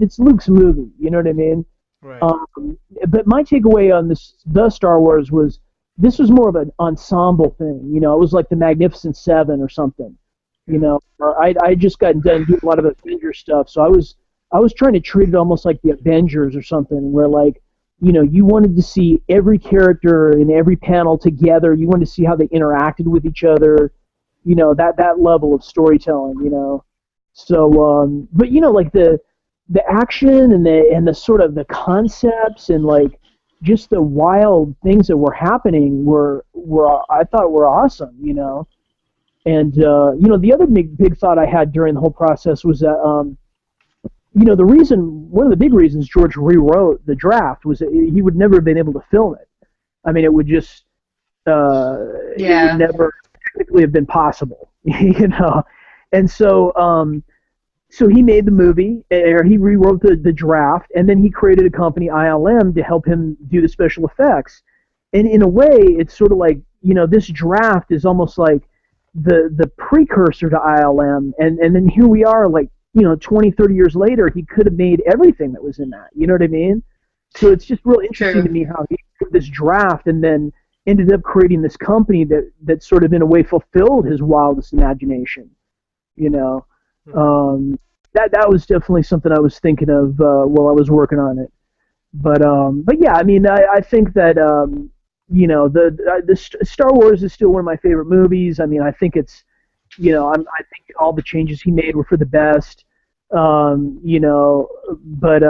it's Luke's movie. You know what I mean? Right. But my takeaway on the Star Wars was this was more of an ensemble thing. It was like the Magnificent Seven or something. I just got done doing a lot of Avengers stuff, so I was trying to treat it almost like the Avengers or something, where, like, you wanted to see every character in every panel together. You wanted to see how they interacted with each other. That level of storytelling. So, but like the action and the sort of the concepts and, like, just the wild things that were happening were I thought were awesome, you know. And you know, the other big thought I had during the whole process was that you know, one of the big reasons George rewrote the draft was that he would never have been able to film it. I mean, it would just it would never technically have been possible, you know. And so so he made the movie, or he rewrote the draft, and then he created a company, ILM, to help him do the special effects. And in a way, it's sort of like, you know, this draft is almost like the precursor to ILM, and then here we are, like, you know, 20, 30 years later, he could have made everything that was in that. You know what I mean? So it's just real interesting to me how he did this draft and then ended up creating this company that sort of in a way fulfilled his wildest imagination. You know, that was definitely something I was thinking of while I was working on it. But yeah, I mean, I think that you know, the Star Wars is still one of my favorite movies. I mean, I think it's, you know, I think all the changes he made were for the best. You know, but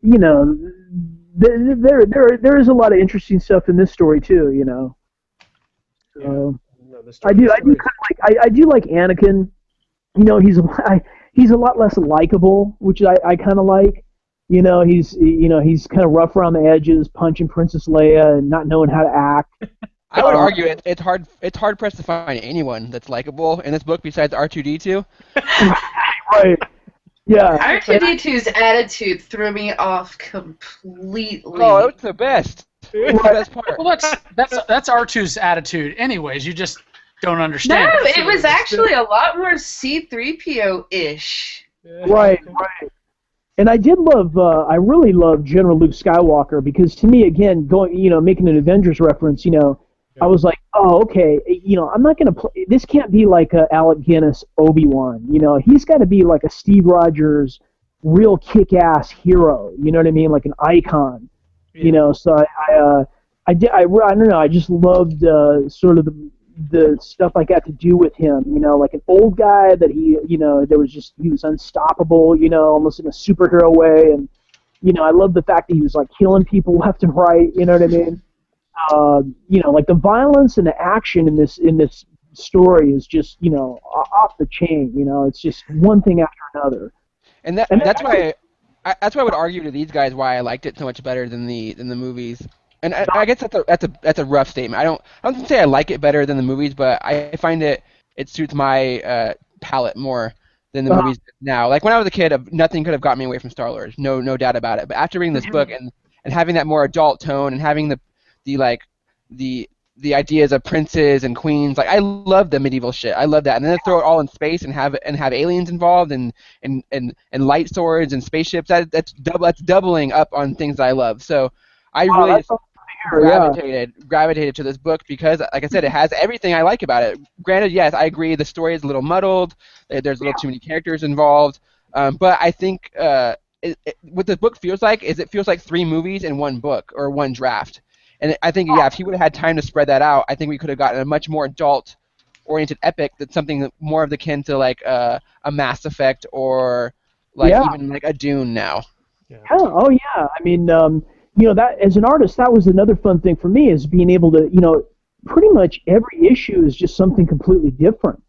you know, there is a lot of interesting stuff in this story too. You know, so I do kind of like I do like Anakin. You know, he's a lot less likable, which I kind of like. You know, he's kind of rough around the edges, punching Princess Leia and not knowing how to act. I would argue it's hard pressed to find anyone that's likable in this book besides R2-D2. Right. Yeah. R2-D2's attitude threw me off completely. Oh, it was the best. It was the best part. Well, that's R2's attitude, anyways. You just don't understand. No, it was actually a lot more C-3PO-ish. Right. And I really love General Luke Skywalker, because to me, again, making an Avengers reference, you know, I was like, oh, okay, you know, I'm not going to play, this can't be like a Alec Guinness Obi-Wan, you know, he's got to be like a Steve Rogers real kick-ass hero, you know what I mean, like an icon, you know, so I don't know, I just loved sort of the stuff I got to do with him, you know, like an old guy that he was unstoppable, you know, almost in a superhero way, and, you know, I love the fact that he was like killing people left and right, you know what I mean? You know, like the violence and the action in this story is just, you know, off the chain. You know, it's just one thing after another. And that's why I would argue to these guys why I liked it so much better than the movies. And I guess that's a rough statement. I don't say I like it better than the movies, but I find it suits my palate more than the movies now. Like when I was a kid, nothing could have got me away from Star Wars. No doubt about it. But after reading this book and having that more adult tone and having the ideas of princes and queens, like I love the medieval shit. I love that. And then they throw it all in space and have aliens involved and light swords and spaceships. That's doubling up on things that I love. So I really gravitated to this book because, like I said, it has everything I like about it. Granted, yes, I agree the story is a little muddled. There's a little too many characters involved. But I think what the book feels like is it feels like 3 movies in one book or one draft. And I think, if he would have had time to spread that out, I think we could have gotten a much more adult-oriented epic that's something more of the kin to like a Mass Effect or even like a Dune now. Yeah. Oh yeah. I mean, you know, that as an artist, that was another fun thing for me, is being able to, you know, pretty much every issue is just something completely different.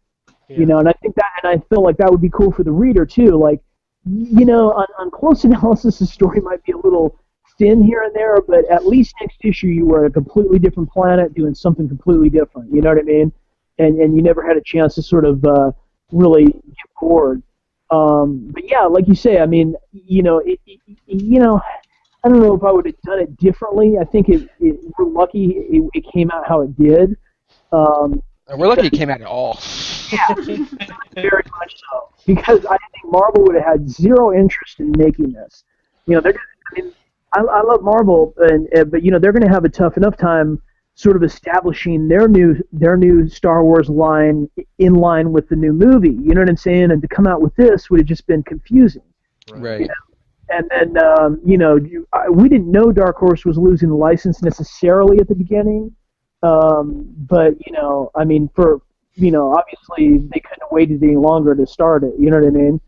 Yeah. You know, and I think that, and I feel like that would be cool for the reader too. Like, you know, on close analysis, the story might be a little thin here and there, but at least next issue you were at a completely different planet doing something completely different. You know what I mean? And you never had a chance to sort of really get bored. But yeah, like you say, I mean, you know, you know, I don't know if I would have done it differently. I think we're lucky it came out how it did. We're lucky it came out at all. Yeah, very much so. Because I think Marvel would have had zero interest in making this. You know, I love Marvel, but you know they're going to have a tough enough time sort of establishing their new Star Wars line in line with the new movie. You know what I'm saying? And to come out with this would have just been confusing. Right. You know? And then you know, we didn't know Dark Horse was losing the license necessarily at the beginning, but you know, I mean, obviously they couldn't have waited any longer to start it. You know what I mean?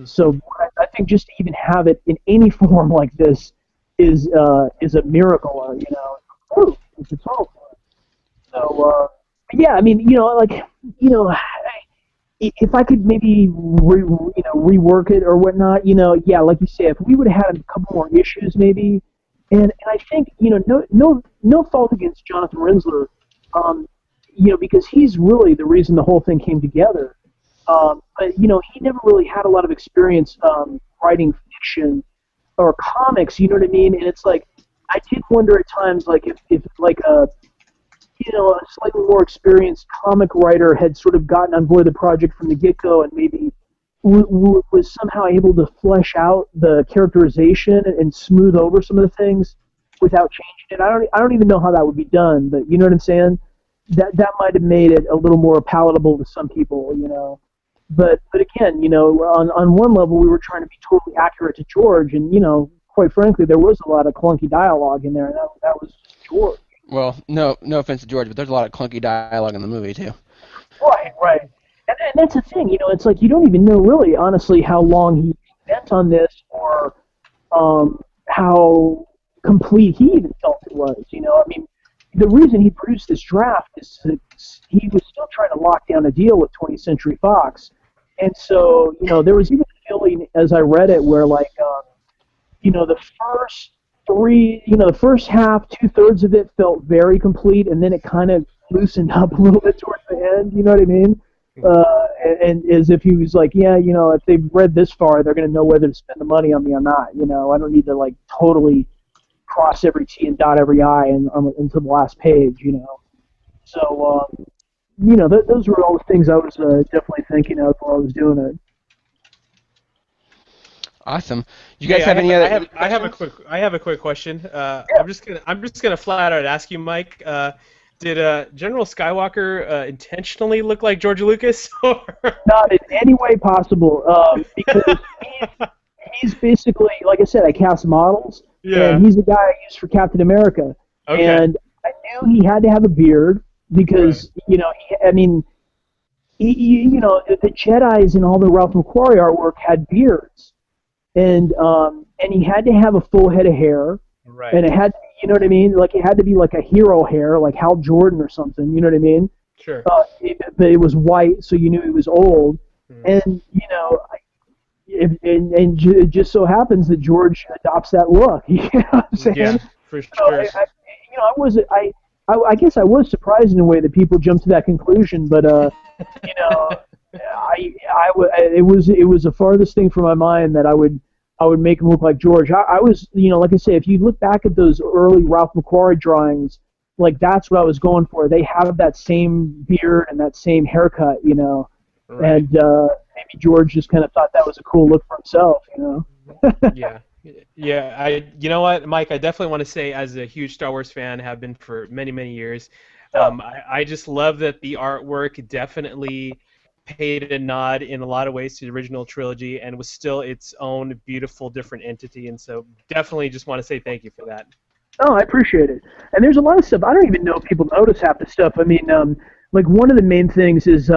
So I think just to even have it in any form like this is a miracle, proof. It's a total proof. So, yeah, I mean, if I could maybe rework it or whatnot, yeah, like you say, if we would have had a couple more issues maybe, and I think no fault against Jonathan Rinsler, because he's really the reason the whole thing came together. But he never really had a lot of experience writing fiction or comics. You know what I mean? And it's like I did wonder at times, like if like a slightly more experienced comic writer had sort of gotten on board the project from the get-go and maybe was somehow able to flesh out the characterization and smooth over some of the things without changing it. I don't even know how that would be done, but you know what I'm saying? That might have made it a little more palatable to some people, But again, on one level we were trying to be totally accurate to George, and quite frankly, there was a lot of clunky dialogue in there, and that was George. Well, no offense to George, but there's a lot of clunky dialogue in the movie too. Right. And that's the thing, it's like you don't even know really, honestly, how long he spent on this or how complete he even felt it was. I mean, the reason he produced this draft is that he was still trying to lock down a deal with 20th Century Fox. And so, there was even a feeling as I read it where, like, the first the first half, 2/3 of it felt very complete, and then it kind of loosened up a little bit towards the end, you know what I mean? And as if he was like, yeah, if they've read this far, they're going to know whether to spend the money on me or not, I don't need to, like, totally cross every T and dot every I until the last page, So, those were all the things I was definitely thinking of while I was doing it. Awesome. You guys have any other? I have a quick question. I'm just gonna flat out ask you, Mike. Did General Skywalker intentionally look like George Lucas? Not in any way possible. Because he's basically, like I said, I cast models, and he's the guy I used for Captain America. Okay. And I knew he had to have a beard because the Jedi's and all the Ralph McQuarrie artwork had beards. And he had to have a full head of hair, right? And it had, you know what I mean? Like it had to be like a hero hair, like Hal Jordan or something. You know what I mean? Sure. But it was white, so you knew he was old. And it just so happens that George adopts that look. You know what I'm saying? Yeah, for sure. I guess I was surprised in a way that people jumped to that conclusion, but it was the farthest thing from my mind that I would make him look like George. I was, like I say, if you look back at those early Ralph McQuarrie drawings, like that's what I was going for. They have that same beard and that same haircut, Right. And maybe George just kind of thought that was a cool look for himself, Yeah. Yeah, you know what, Mike, I definitely want to say, as a huge Star Wars fan, have been for many, many years, I just love that the artwork definitely paid a nod in a lot of ways to the original trilogy and was still its own beautiful, different entity, and so definitely just want to say thank you for that. Oh, I appreciate it. And there's a lot of stuff, I don't even know if people notice half the stuff. I mean, like one of the main things is,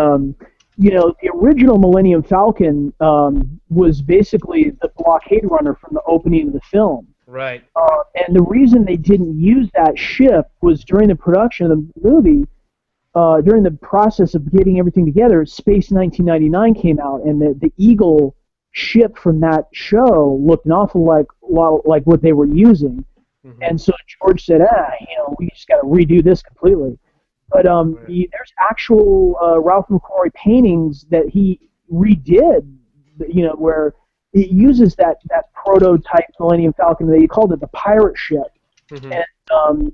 the original Millennium Falcon was basically the blockade runner from the opening of the film. Right. And the reason they didn't use that ship was during the production of the movie, during the process of getting everything together, Space 1999 came out, and the Eagle ship from that show looked an awful lot like what they were using. Mm-hmm. And so George said, we just got to redo this completely. But there's actual Ralph McQuarrie paintings that he redid, where it uses that prototype Millennium Falcon. They called it the pirate ship. Mm-hmm.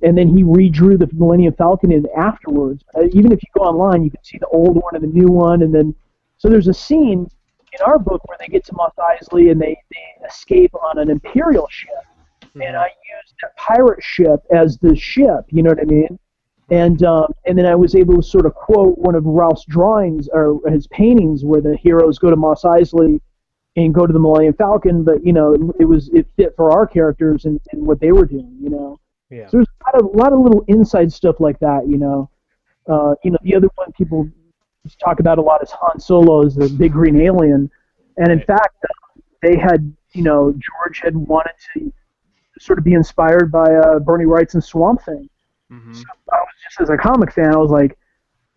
And then he redrew the Millennium Falcon in afterwards. Even if you go online, you can see the old one and the new one. And then, so there's a scene in our book where they get to Mos Eisley and they escape on an Imperial ship. Mm-hmm. And I used that pirate ship as the ship, you know what I mean? And then I was able to sort of quote one of Ralph's drawings or his paintings where the heroes go to Mos Eisley and go to the Millennium Falcon, but it fit for our characters and what they were doing, Yeah. So there's a lot of little inside stuff like that, The other one people talk about a lot is Han Solo as the big green alien, and in fact, they had, George had wanted to sort of be inspired by Bernie Wright's Swamp Thing. Mm-hmm. So I was just, as a comic fan, I was like,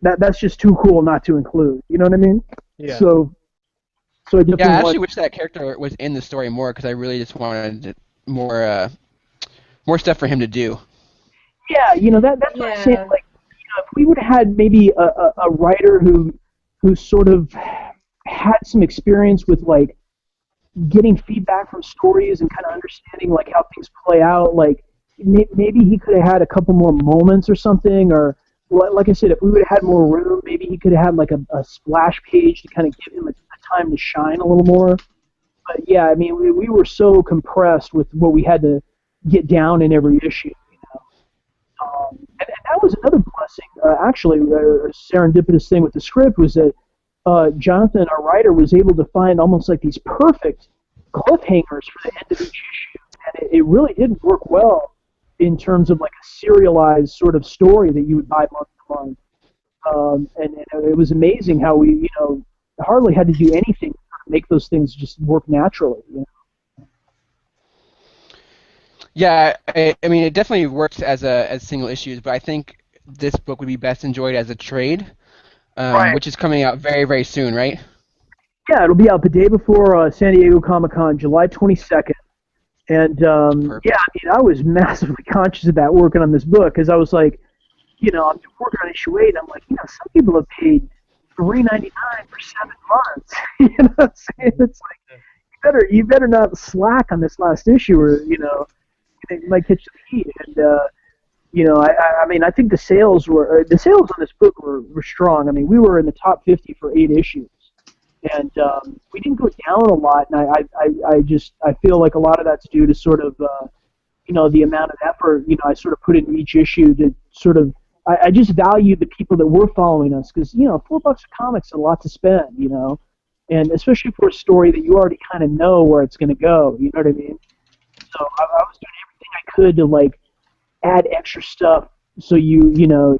that's just too cool not to include. You know what I mean? Yeah. So I definitely Yeah, I actually wish that character was in the story more because I really just wanted more stuff for him to do. Yeah, that's what I'm saying. Yeah. Like, if we would have had maybe a writer who sort of had some experience with like getting feedback from stories and kind of understanding like how things play out, like maybe he could have had a couple more moments or something, or like I said, if we would have had more room, maybe he could have had like a splash page to kind of give him a time to shine a little more. But yeah, I mean, we were so compressed with what we had to get down in every issue. And that was another blessing, actually, a serendipitous thing with the script was that Jonathan, our writer, was able to find almost like these perfect cliffhangers for the end of each issue. And it really did work well in terms of like a serialized sort of story that you would buy month to month. And it was amazing how we, hardly had to do anything to make those things just work naturally. Yeah, I mean, it definitely works as single issues, but I think this book would be best enjoyed as a trade, Right. which is coming out very, very soon, right? Yeah, it'll be out the day before San Diego Comic-Con, July 22nd. And, yeah, I mean, I was massively conscious of that working on this book, because I was like, I'm working on issue 8, and I'm like, some people have paid $3.99 for 7 months. You know what I'm saying? It's like, you better not slack on this last issue, or, it might catch the heat. And, I mean, I think the sales on this book were strong. I mean, we were in the top 50 for 8 issues. And we didn't go down a lot, and I feel like a lot of that's due to sort of, the amount of effort, I sort of put in each issue to sort of, I just value the people that were following us, because, $4 a comic's a lot to spend, and especially for a story that you already kind of know where it's going to go, you know what I mean? So I was doing everything I could to, like, add extra stuff so no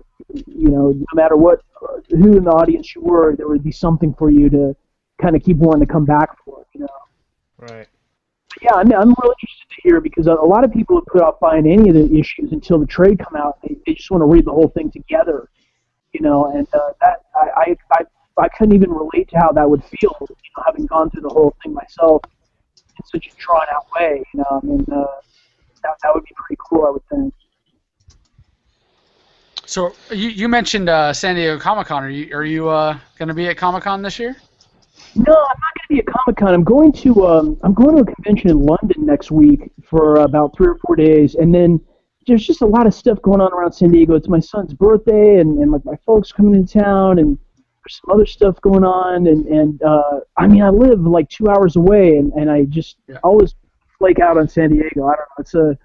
matter what, who in the audience you were, there would be something for you to kind of keep wanting to come back for, Right. But yeah, I'm really interested to hear, because a lot of people have put off buying any of the issues until the trade come out. They just want to read the whole thing together, and that I couldn't even relate to how that would feel, having gone through the whole thing myself in such a drawn out way, I mean, that would be pretty cool, I would think. So you mentioned San Diego Comic-Con. Are you going to be at Comic-Con this year? No, I'm not going to be at Comic-Con. I'm going to a convention in London next week for about 3 or 4 days, and then there's just a lot of stuff going on around San Diego. It's my son's birthday, and like my folks coming into town, and there's some other stuff going on, and I mean, I live like 2 hours away, and I just always flake out on San Diego. I don't know.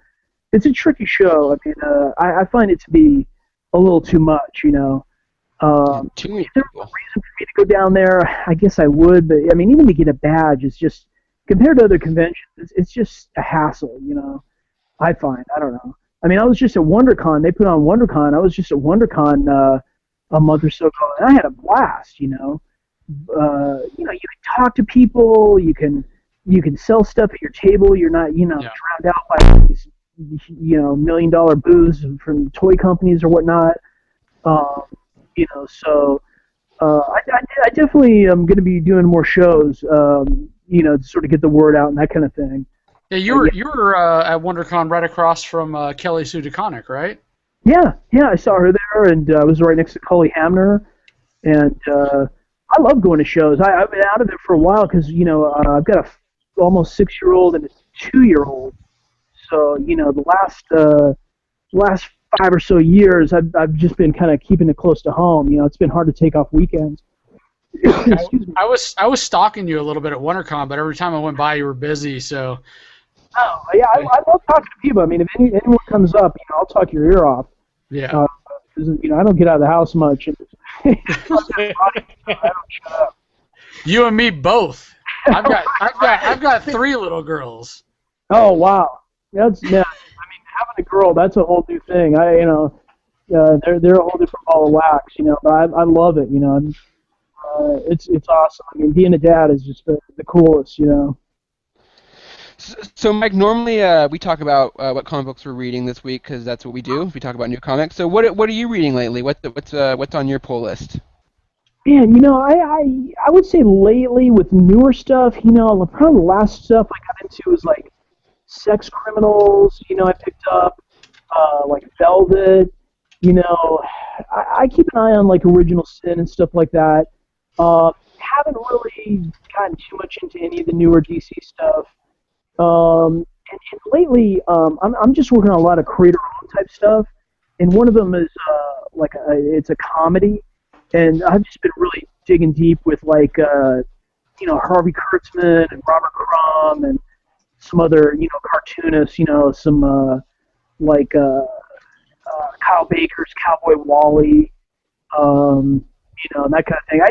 It's a tricky show. I mean, I find it to be a little too much, Too many If there was people. a reason for me to go down there, I guess I would, but I mean, even to get a badge is just, compared to other conventions, it's just a hassle, I find. I don't know. I mean, I was just at WonderCon. They put on WonderCon. I was just at WonderCon a month or so ago, and I had a blast, you can talk to people, you can sell stuff at your table, you're not, drowned out by these, $1 million booths from toy companies or whatnot. So I definitely am going to be doing more shows, to sort of get the word out and that kind of thing. Yeah, you were at WonderCon right across from Kelly Sue DeConnick, right? Yeah, I saw her there, and I was right next to Cully Hamner, and I love going to shows. I've been out of there for a while because, I've got a almost 6-year-old and a 2-year-old. So, the last 5 or so years, I've just been kind of keeping it close to home. It's been hard to take off weekends. Excuse me. I was stalking you a little bit at WonderCon, but every time I went by, you were busy. So. Oh yeah, I love talking to people. I mean, if anyone comes up, I'll talk your ear off. Yeah. 'Cause, I don't get out of the house much. And I don't shut up. You and me both. I've got 3 little girls. Oh wow, I mean, having a girl, that's a whole new thing. They're a whole different ball of wax. But I love it. It's awesome. I mean, being a dad is just the coolest. So, Mike, normally we talk about what comic books we're reading this week because that's what we do. We talk about new comics. So, what are you reading lately? What's on your pull list? Man, I would say lately with newer stuff, probably the last stuff I got into was like Sex Criminals. I picked up like Velvet. I keep an eye on like Original Sin and stuff like that. Haven't really gotten too much into any of the newer DC stuff. And lately, I'm just working on a lot of creator-owned type stuff, and one of them is it's a comedy, and I've just been really digging deep with like Harvey Kurtzman and Robert Crumb and some other cartoonists, some Kyle Baker's Cowboy Wally, and that kind of thing.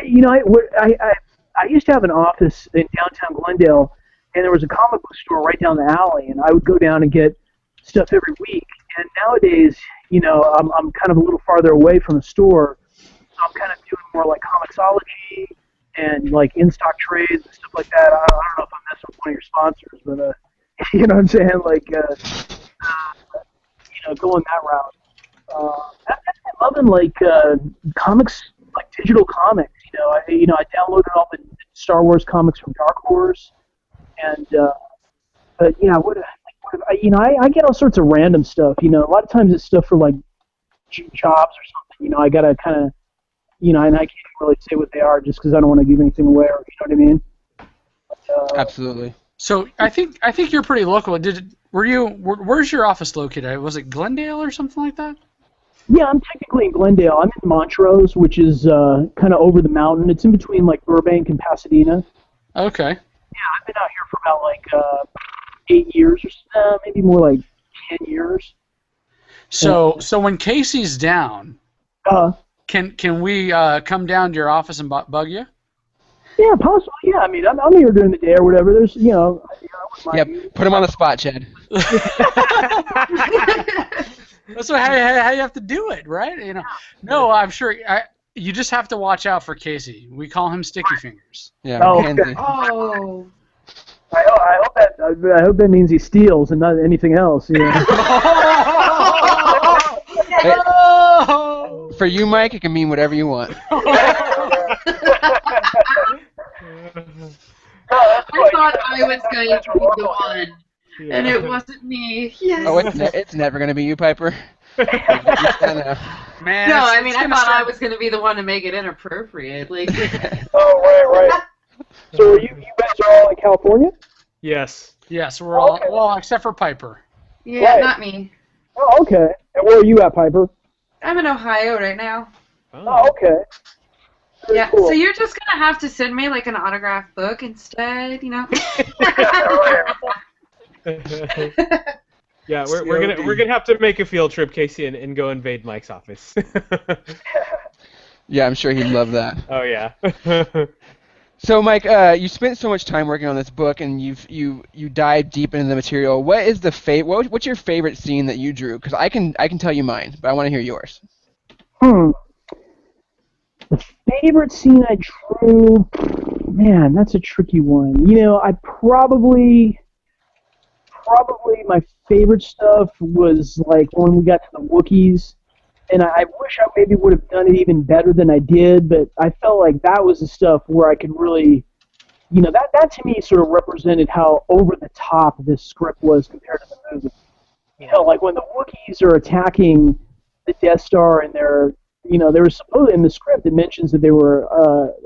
I used to have an office in downtown Glendale, and there was a comic book store right down the alley, and I would go down and get stuff every week. And nowadays, I'm kind of a little farther away from the store, so I'm kind of doing more like comiXology and like in-stock trades and stuff like that. I don't know if I'm messing with one of your sponsors, but you know what I'm saying? Like, going that route. I've been loving like comics, like digital comics. I downloaded all the Star Wars comics from Dark Horse, and but yeah, I get all sorts of random stuff. A lot of times it's stuff for like jobs or something. I gotta kind of, and I can't really say what they are just because I don't want to give anything away. Or, you know what I mean? But, Absolutely. So I think you're pretty local. Where's your office located? Was it Glendale or something like that? Yeah, I'm technically in Glendale. I'm in Montrose, which is kind of over the mountain. It's in between like Burbank and Pasadena. Okay. Yeah, I've been out here for about like 8 years or so, maybe more like 10 years. So when Casey's down, can we come down to your office and bug you? Yeah, possibly. Yeah, I mean, I'm here during the day or whatever. There's, Yep. Put him on the spot, Chad. That's how you have to do it, right? No, I'm sure. You just have to watch out for Casey. We call him Sticky Fingers. Yeah. Oh, Mackenzie. Oh. I hope that means he steals and not anything else. Hey, for you, Mike, it can mean whatever you want. I thought I was going to be the one, and it wasn't me. Yes. Oh, it's never going to be you, Piper. Man, No, I mean, I thought I was going to be the one to make it inappropriate. Like, Oh, right. So you guys are all in California? Yes. Yes, we're all well except for Piper. yeah, Right. not me. Oh, okay. And where are you at, Piper? I'm in Ohio right now. Oh, okay. Very Yeah, cool. so you're just going to have to send me, like, an autographed book instead, Yeah, we're gonna have to make a field trip, Casey, and go invade Mike's office. Yeah, I'm sure he'd love that. Oh yeah. So, Mike, you spent so much time working on this book, and you dive deep into the material. What is what's your favorite scene that you drew? Because I can tell you mine, but I want to hear yours. The favorite scene I drew, man, that's a tricky one. I probably my favorite stuff was like when we got to the Wookiees, and I wish I maybe would have done it even better than I did, but I felt like that was the stuff where I could really, that to me sort of represented how over the top this script was compared to the movie. Like when the Wookiees are attacking the Death Star and they're, they were supposed in the script it mentions that they were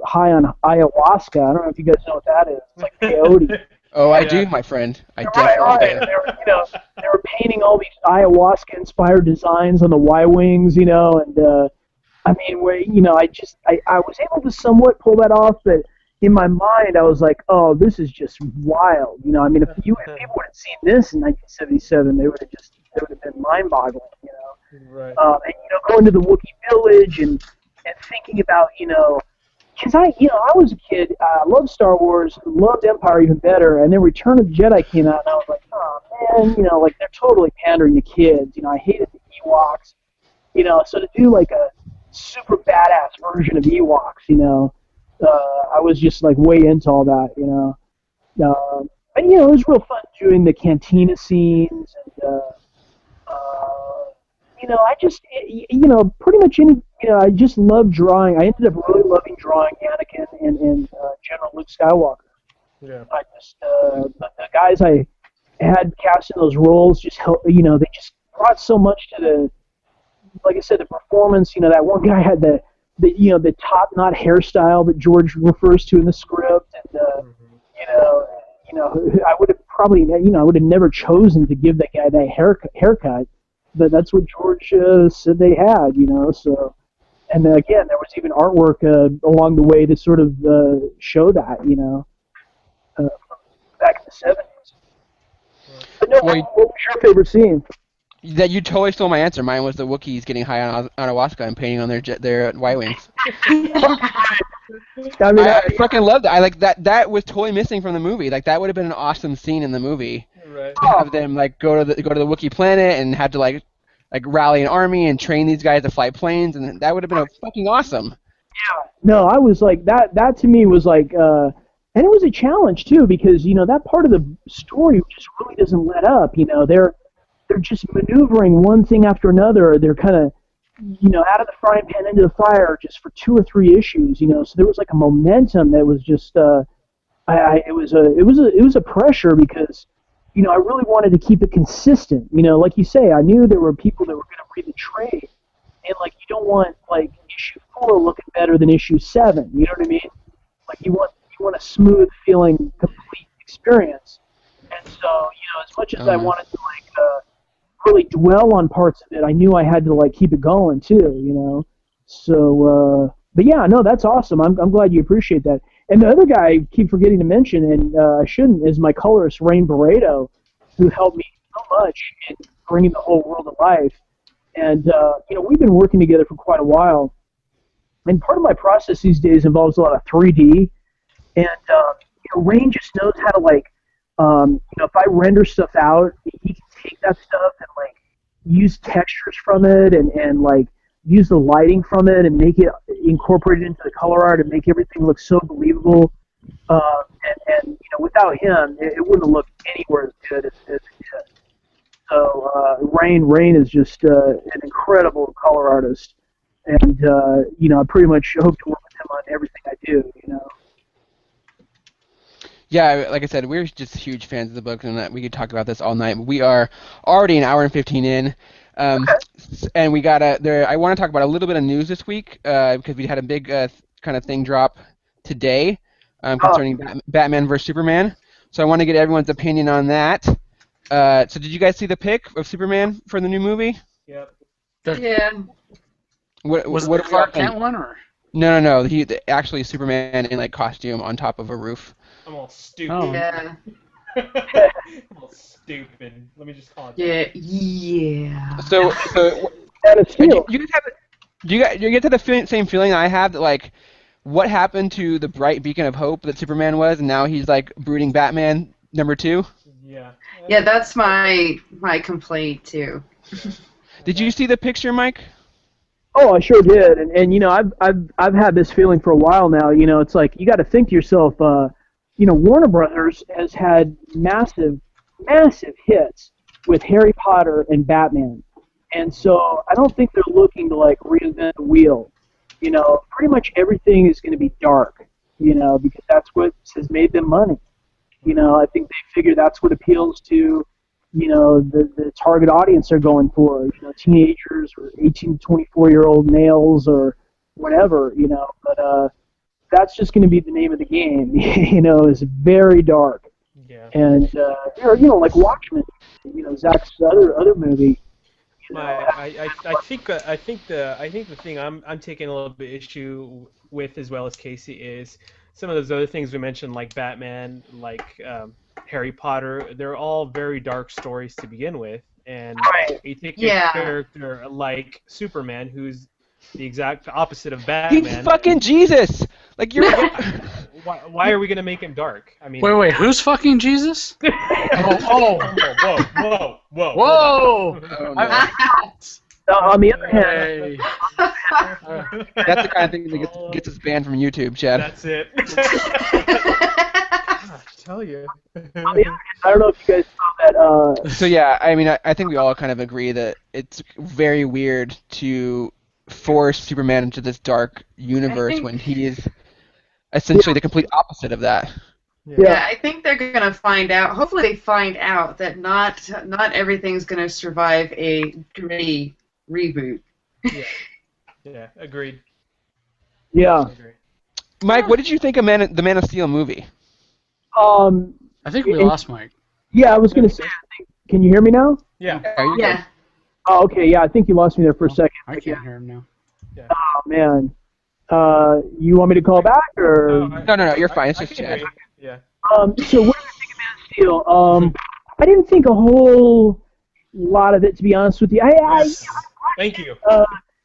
high on ayahuasca. I don't know if you guys know what that is. It's like peyote. Oh, I do, my friend. I Right. definitely do. They were painting all these ayahuasca-inspired designs on the Y-wings, and I mean, where I was able to somewhat pull that off, but in my mind I was like, oh, this is just wild, I mean, if people would have seen this in 1977, they would have been mind-boggling, Right. and going to the Wookiee village and thinking about, because I was a kid, I loved Star Wars, loved Empire even better, and then Return of the Jedi came out, and I was like, oh man, like they're totally pandering to kids. I hated the Ewoks, so to do like a super badass version of Ewoks, I was just like way into all that, And it was real fun doing the cantina scenes, and I just, pretty much I just love drawing. I ended up really loving drawing Anakin and General Luke Skywalker. Yeah. I just, the guys I had cast in those roles just helped, they just brought so much to like I said, the performance. That one guy had the top knot hairstyle that George refers to in the script, and I would have probably, I would have never chosen to give that guy that haircut, but that's what George said they had, So, and again, there was even artwork along the way to sort of show that, back in the '70s. But no, Well, what was your favorite scene? That you totally stole my answer. Mine was the Wookiees getting high on ayahuasca and painting on their Y-wings. I mean, I fucking loved it. I like that. That was totally missing from the movie. Like that would have been an awesome scene in the movie. Right. To have them like go to the Wookiee planet and have to like rally an army and train these guys to fly planes, and that would have been fucking awesome. No, I was like that. That to me was like, and it was a challenge too because that part of the story just really doesn't let up. They're just maneuvering one thing after another. They're kind of out of the frying pan into the fire just for 2 or 3 issues. So there was like a momentum that was just it was a pressure because I really wanted to keep it consistent. Like you say, I knew there were people that were going to read the trade, and like you don't want like issue 4 looking better than issue 7. You know what I mean? Like you want a smooth feeling, complete experience. And so as much as I wanted to really dwell on parts of it, I knew I had to like keep it going too. So, but yeah, no, that's awesome. I'm glad you appreciate that. And the other guy I keep forgetting to mention, and I shouldn't, is my colorist Rain Barreto, who helped me so much in bringing the whole world to life. And we've been working together for quite a while. And part of my process these days involves a lot of 3D. And Rain just knows how to like, if I render stuff out, he can take that stuff and like use textures from it and like use the lighting from it and make it incorporated into the color art and make everything look so believable. And without him, it wouldn't have looked anywhere as good as it did. So Rain is just an incredible color artist, and I pretty much hope to work with him on everything I do. Yeah, like I said, we're just huge fans of the book, and we could talk about this all night. We are already an hour and 15 in, and we got I want to talk about a little bit of news this week because we had a big kind of thing drop today concerning Batman vs Superman. So I want to get everyone's opinion on that. So did you guys see the pic of Superman for the new movie? Yep. Yeah. Was it the Clark Kent one or? No. He actually Superman in like costume on top of a roof. I'm all stupid. Oh. Yeah. I'm all stupid. Let me just call it that. Yeah. So That is do still. you guys have you get to the same feeling I have that like what happened to the bright beacon of hope that Superman was, and now he's like brooding Batman #2? Yeah. Yeah, that's my complaint too. Did you see the picture, Mike? Oh, I sure did, and I've had this feeling for a while now. It's like you got to think to yourself. Warner Brothers has had massive hits with Harry Potter and Batman, and so I don't think they're looking to like reinvent the wheel. Pretty much everything is going to be dark. Because that's what has made them money. I think they figure that's what appeals to the target audience they're going for, teenagers or 18 to 24-year-old males or whatever, but that's just going to be the name of the game, is very dark. Yeah. And, like Watchmen, Zach's other movie. I think the thing I'm taking a little bit issue with as well as Casey is some of those other things we mentioned, like Batman, like Harry Potter. They're all very dark stories to begin with, and you take a character like Superman, who's the exact opposite of Batman. He's fucking Jesus. Like you're. Why are we gonna make him dark? I mean. Wait, who's fucking Jesus? Whoa! Whoa! Oh, no. On the other hand, That's the kind of thing that gets us banned from YouTube, Chad. That's it. tell you. I don't know if you guys saw that. So yeah, I mean, I think we all kind of agree that it's very weird to force Superman into this dark universe when he is essentially the complete opposite of that. Yeah, I think they're gonna find out. Hopefully, they find out that not everything's gonna survive a gritty reboot. Yeah, agreed. Yeah. Mike, what did you think of the Man of Steel movie? I think we lost Mike. Yeah, I was gonna say. Can you hear me now? Yeah. Are you Yeah. Oh, okay. Yeah, I think you lost me there for a second. I can't hear him now. Oh man. You want me to call back or? No, you're fine. It's I just can hear Chad. you. Yeah. So what did you think of Man of Steel? I didn't think a whole lot of it, to be honest with you. Thank you.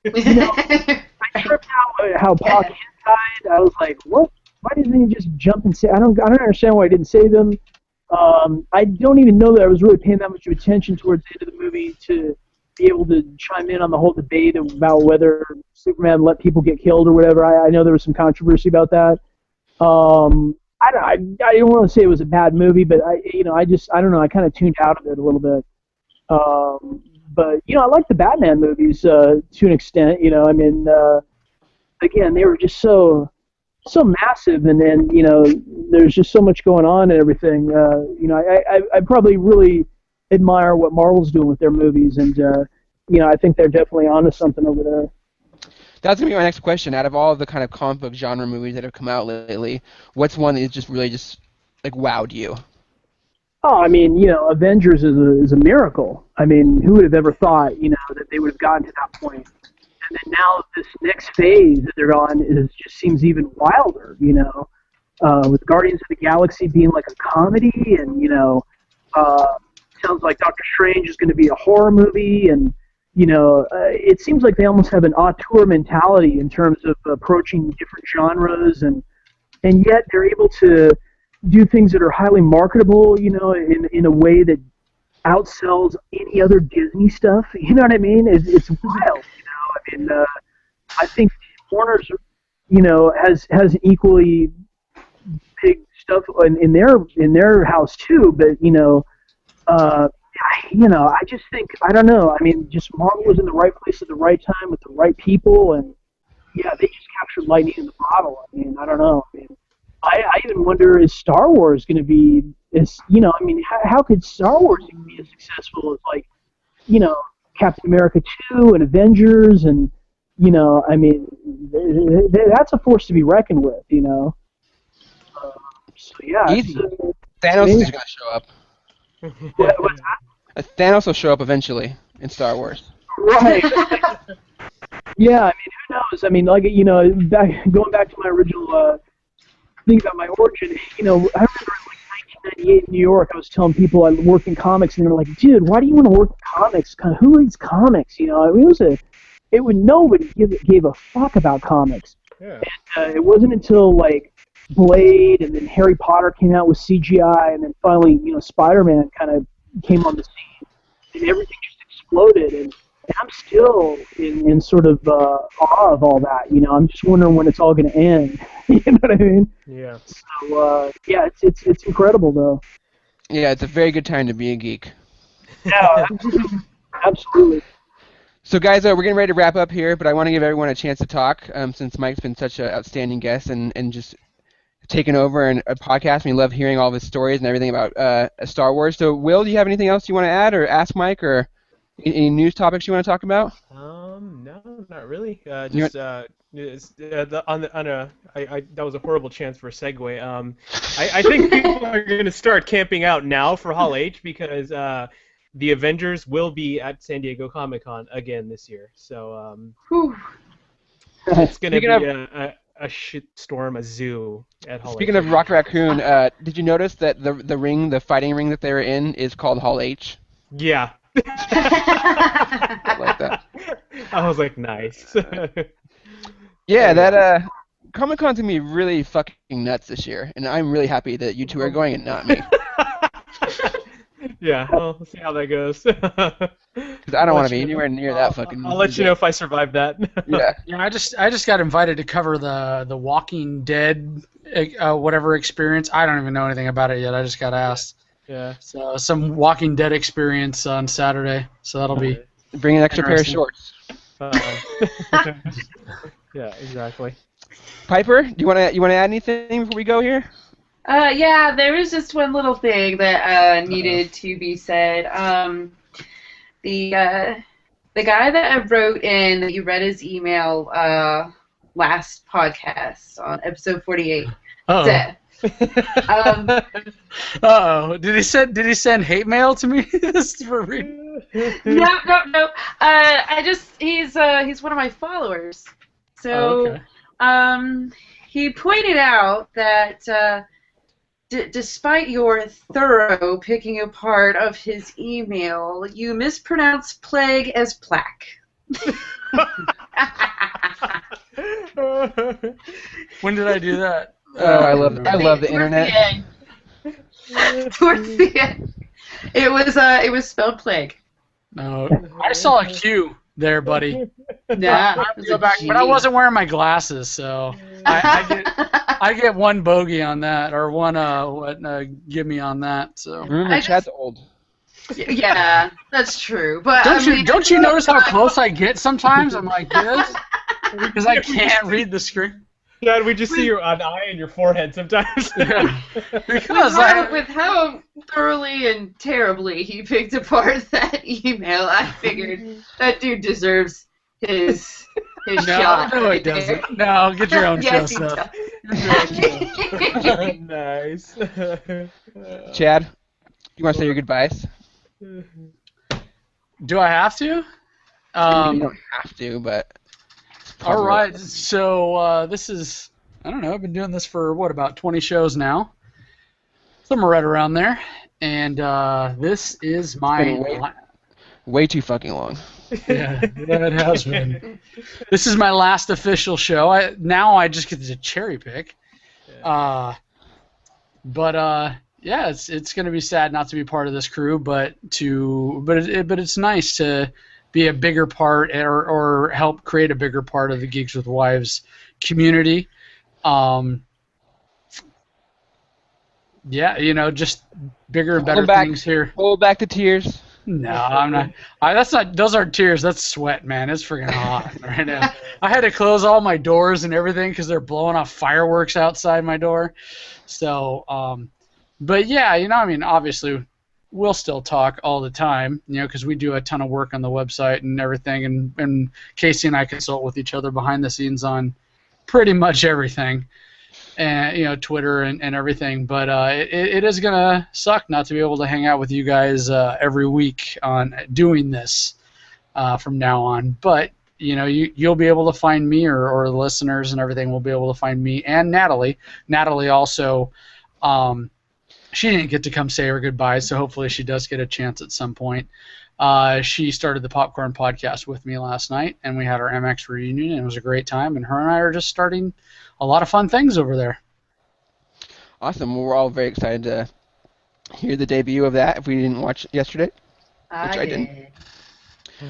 You know, I tripped out how Pac died. I was like, what? Why didn't he just jump and say? I don't understand why he didn't save them. I don't even know that I was really paying that much attention towards the end of the movie to be able to chime in on the whole debate about whether Superman let people get killed or whatever. I know there was some controversy about that. I don't want to say it was a bad movie, but I don't know. I kind of tuned out of it a little bit. But I like the Batman movies to an extent. I mean, again, they were just so massive, and then there's just so much going on and everything. I probably really admire what Marvel's doing with their movies, and I think they're definitely onto something over there. That's gonna be my next question. Out of all of the kind of comic book genre movies that have come out lately, what's one that just really like wowed you? Oh, I mean, Avengers is a miracle. I mean, who would have ever thought, that they would have gotten to that point? And then now this next phase that they're on just seems even wilder, with Guardians of the Galaxy being like a comedy, and sounds like Doctor Strange is going to be a horror movie, and it seems like they almost have an auteur mentality in terms of approaching different genres, and yet they're able to do things that are highly marketable, in a way that outsells any other Disney stuff. You know what I mean? It's wild. I mean, I think Warner's, has equally big stuff in their house too. But I just think, I don't know. I mean, just Marvel was in the right place at the right time with the right people, and yeah, they just captured lightning in the bottle. I mean, I don't know. I mean, I even wonder, is Star Wars going to be how could Star Wars even be as successful as, like, Captain America 2 and Avengers, and I mean, that's a force to be reckoned with, so yeah. Easy. Thanos is going to show up. What's that? Thanos will show up eventually in Star Wars. Right. Yeah, I mean, who knows? I mean, like, going back to my original thing about my origin, I remember in like 1998 in New York, I was telling people I work in comics, and they were like, "Dude, why do you want to work in comics? Who reads comics?" I mean, nobody gave a fuck about comics. Yeah. And it wasn't until like Blade, and then Harry Potter came out with CGI, and then finally, Spider-Man kind of came on the scene, and everything just exploded. And I'm still in sort of awe of all that. I'm just wondering when it's all going to end. You know what I mean? Yeah. So yeah, it's incredible though. Yeah, it's a very good time to be a geek. Yeah, absolutely. So guys, we're getting ready to wrap up here, but I want to give everyone a chance to talk, since Mike's been such an outstanding guest and just taken over a podcast. We love hearing all of his stories and everything about Star Wars. So Will, do you have anything else you want to add or ask Mike, or any news topics you want to talk about? No, not really. That was a horrible chance for a segue. I think people are going to start camping out now for Hall H, because the Avengers will be at San Diego Comic-Con again this year. So it's going to be a shitstorm, a zoo at Hall H. Speaking of Rocket Raccoon, did you notice that the fighting ring that they're in is called Hall H? Yeah. I like that. I was like, nice. Yeah, that Comic-Con's gonna be really fucking nuts this year, and I'm really happy that you two are going and not me. Yeah, well, we'll see how that goes. Because I don't want to be anywhere near that fucking. I'll let you know if I survive that. Yeah. Yeah, I just got invited to cover the Walking Dead whatever experience. I don't even know anything about it yet. I just got asked. Yeah. So some Walking Dead experience on Saturday. So that'll be Bring an extra pair of Interesting. shorts. Yeah, exactly. Piper, do you want to add anything before we go here? Yeah, there was just one little thing that needed to be said. The guy that I wrote in that you read his email last podcast on episode 48 said, Did he send hate mail to me? For no. He's one of my followers. So okay. he pointed out that despite your thorough picking apart of his email, you mispronounced plague as plaque. When did I do that? Oh, I love the internet. Towards the end. It was spelled plague. No, I saw a Q there, buddy. Nah, I have to go back, but I wasn't wearing my glasses, so I get one bogey on that, or one give me on that. So Remember, Chad's old. Yeah, that's true. But don't you notice how close I get sometimes? I'm like this because I can't read the screen. Chad, we just see your an eye in your forehead sometimes. Yeah. Because with how thoroughly and terribly he picked apart that email, I figured that dude deserves his shot. No, it doesn't. No, get your own Yes, show he stuff. Nice. Chad, you want to say your goodbyes? Do I have to? You don't have to, but. All right, so this is, I don't know, I've been doing this for, about 20 shows now. Somewhere right around there. And this is my... Way too fucking long. Yeah, it has been. This is my last official show. Now I just get to cherry pick. Yeah, it's going to be sad not to be part of this crew, but it's nice to be a bigger part or help create a bigger part of the Geeks with Wives community. Just bigger and better things here. Hold back the tears. No, I'm not. Those aren't tears. That's sweat, man. It's freaking hot right now. I had to close all my doors and everything because they're blowing off fireworks outside my door. So, but yeah, obviously, we'll still talk all the time, because we do a ton of work on the website and everything, and Casey and I consult with each other behind the scenes on pretty much everything, and Twitter and everything. But it is gonna suck not to be able to hang out with you guys every week on doing this from now on. But you'll be able to find me, or the listeners and everything will be able to find me and Natalie. Natalie also. She didn't get to come say her goodbyes, so hopefully she does get a chance at some point. She started the Popcorn Podcast with me last night, and we had our MX reunion, and it was a great time, and her and I are just starting a lot of fun things over there. Awesome. Well, we're all very excited to hear the debut of that if we didn't watch it yesterday, which I didn't.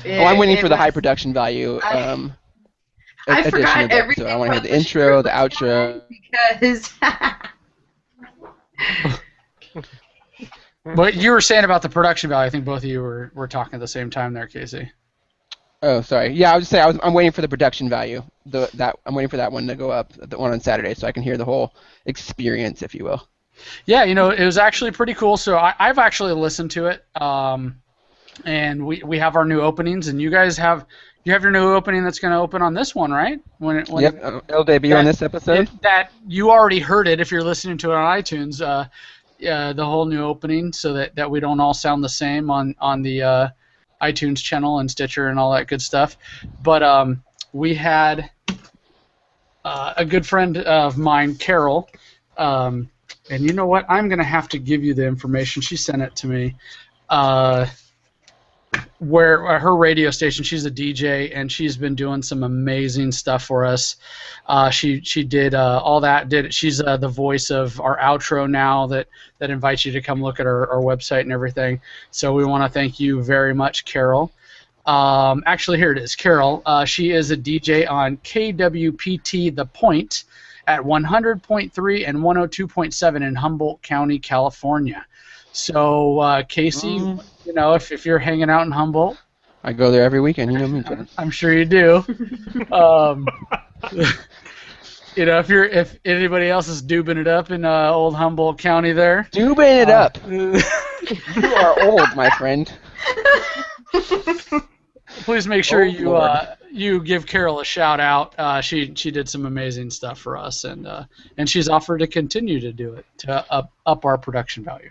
I'm waiting for the high production value I edition forgot of the everything. episode. I want to hear the intro, the outro. Because... But you were saying about the production value. I think both of you were talking at the same time there, Casey. Oh, sorry. Yeah, I was just saying I'm waiting for the production value. I'm waiting for that one to go up, the one on Saturday, so I can hear the whole experience, if you will. Yeah, it was actually pretty cool. So I've actually listened to it, and we have our new openings, and you guys have your new opening that's going to open on this one, right? It'll debut on this episode. That you already heard it if you're listening to it on iTunes. The whole new opening, so that we don't all sound the same on the iTunes channel and Stitcher and all that good stuff. But we had a good friend of mine, Carol, and you know what? I'm going to have to give you the information. She sent it to me. Where her radio station, she's a DJ, and she's been doing some amazing stuff for us. She did all that. She's the voice of our outro now that invites you to come look at our website and everything. So we want to thank you very much, Carol. Actually, here it is, Carol. She is a DJ on KWPT The Point at 100.3 and 102.7 in Humboldt County, California. So, Casey, if you're hanging out in Humboldt, I go there every weekend. You know me, John. I'm sure you do. If anybody else is dubing it up in old Humboldt County there. Dubing it up. You are old, my friend. Please make sure you give Carol a shout out. She did some amazing stuff for us, and she's offered to continue to do it to up our production value.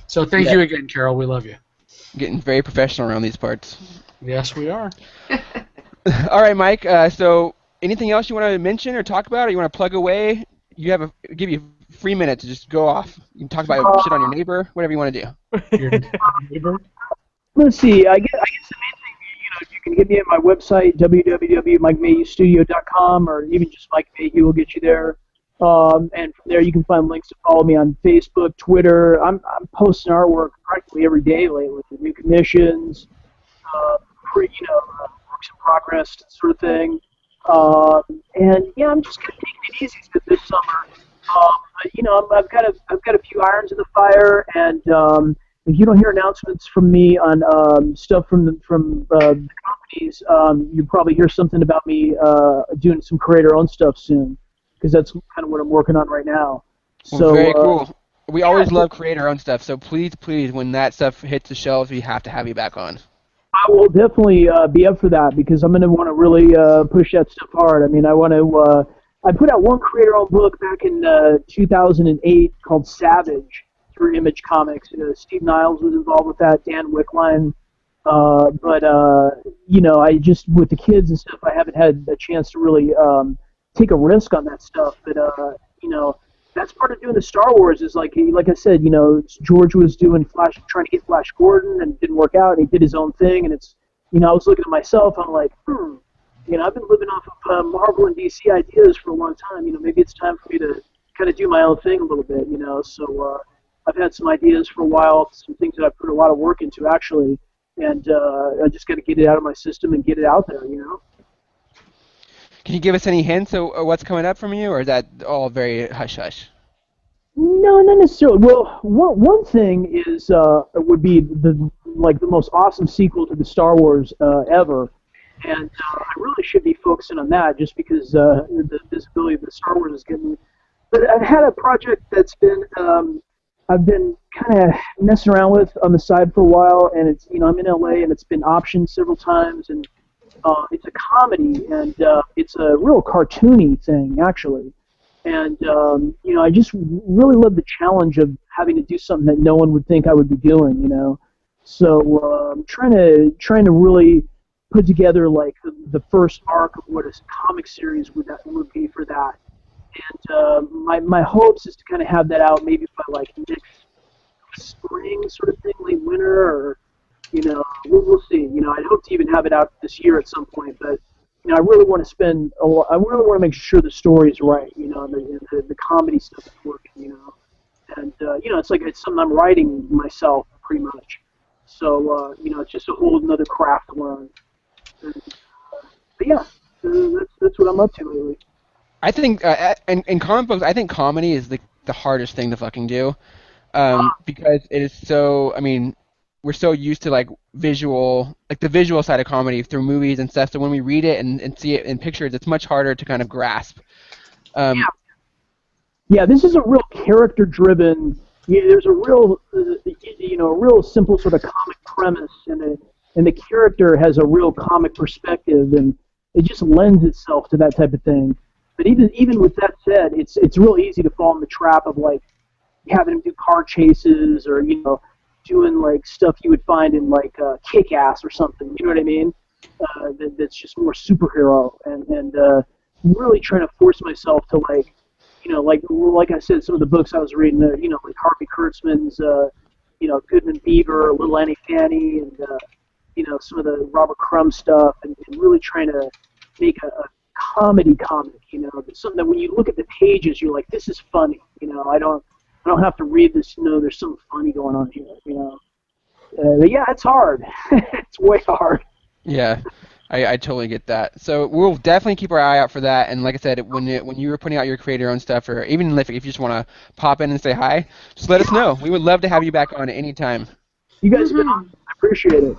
So thank you again, Carol. We love you. Getting very professional around these parts. Yes, we are. All right, Mike. So anything else you want to mention or talk about, or you want to plug away? Give you a free minute to just go off. You can talk about shit on your neighbor, whatever you want to do. Your neighbor? Let's see. I guess the main thing, you can get me at my website, www.mikemayhewstudio.com, or even just Mike Mayhew will get you there. And from there, you can find links to follow me on Facebook, Twitter. I'm posting artwork practically every day lately, with new commissions, works in progress, sort of thing. And yeah, I'm just kind of taking it easy this summer. I've got a few irons in the fire, and if you don't hear announcements from me on stuff from the companies, you'll probably hear something about me doing some creator-owned stuff soon, because that's kind of what I'm working on right now. Well, very cool. We always love creator-owned stuff, so please, when that stuff hits the shelves, we have to have you back on. I will definitely be up for that, because I'm going to want to really push that stuff hard. I mean, I want to. I put out one creator-owned book back in 2008 called Savage through Image Comics. Steve Niles was involved with that, Dan Wickline. I just, with the kids and stuff, I haven't had a chance to really take a risk on that stuff. But, that's part of doing the Star Wars is like I said, George was doing trying to get Flash Gordon, and it didn't work out, and he did his own thing, and it's, I was looking at myself, I'm like, I've been living off of Marvel and DC ideas for a long time, maybe it's time for me to kind of do my own thing a little bit, so I've had some ideas for a while, some things that I've put a lot of work into, actually, and I just got to get it out of my system and get it out there, Can you give us any hints of what's coming up from you, or is that all very hush-hush? No, not necessarily. Well, one thing is would be the most awesome sequel to the Star Wars ever, and I really should be focusing on that just because the visibility of the Star Wars is getting. But I've had a project that's been I've been kind of messing around with on the side for a while, and it's I'm in LA, and it's been optioned several times, and it's a comedy, and it's a real cartoony thing, actually. And, I just really love the challenge of having to do something that no one would think I would be doing, So I'm trying to really put together, the first arc of what a comic series would be for that. And my hopes is to kind of have that out maybe by, next spring sort of thing, late winter, or we'll see. I'd hope to even have it out this year at some point, but I really want to I really want to make sure the story is right, and the comedy stuff is working, and it's something I'm writing myself pretty much. So it's just a whole another craft to learn. But yeah, that's what I'm up to lately. I think in comic books, I think comedy is the hardest thing to fucking do, because it is so. I mean, we're so used to the visual side of comedy through movies and stuff. So when we read it and see it in pictures, it's much harder to kind of grasp. Yeah, this is a real character-driven. There's a real, a real simple sort of comic premise, and the character has a real comic perspective, and it just lends itself to that type of thing. But even with that said, it's real easy to fall in the trap of having him do car chases or doing stuff you would find in Kick-Ass or something. You know what I mean? That's just more superhero, and really trying to force myself to like I said, some of the books I was reading, like Harvey Kurtzman's, Goodman Beaver, Little Annie Fanny, and some of the Robert Crumb stuff, and really trying to make a comedy comic. Something that when you look at the pages, you're like, this is funny. I don't have to read this. There's something funny going on here. But yeah, it's hard. It's way hard. Yeah. I totally get that. So we'll definitely keep our eye out for that. And like I said, when you were putting out your creator-owned stuff, or even if you just want to pop in and say hi, just let us know. We would love to have you back on anytime. You guys have been Mhm. awesome. I appreciate it.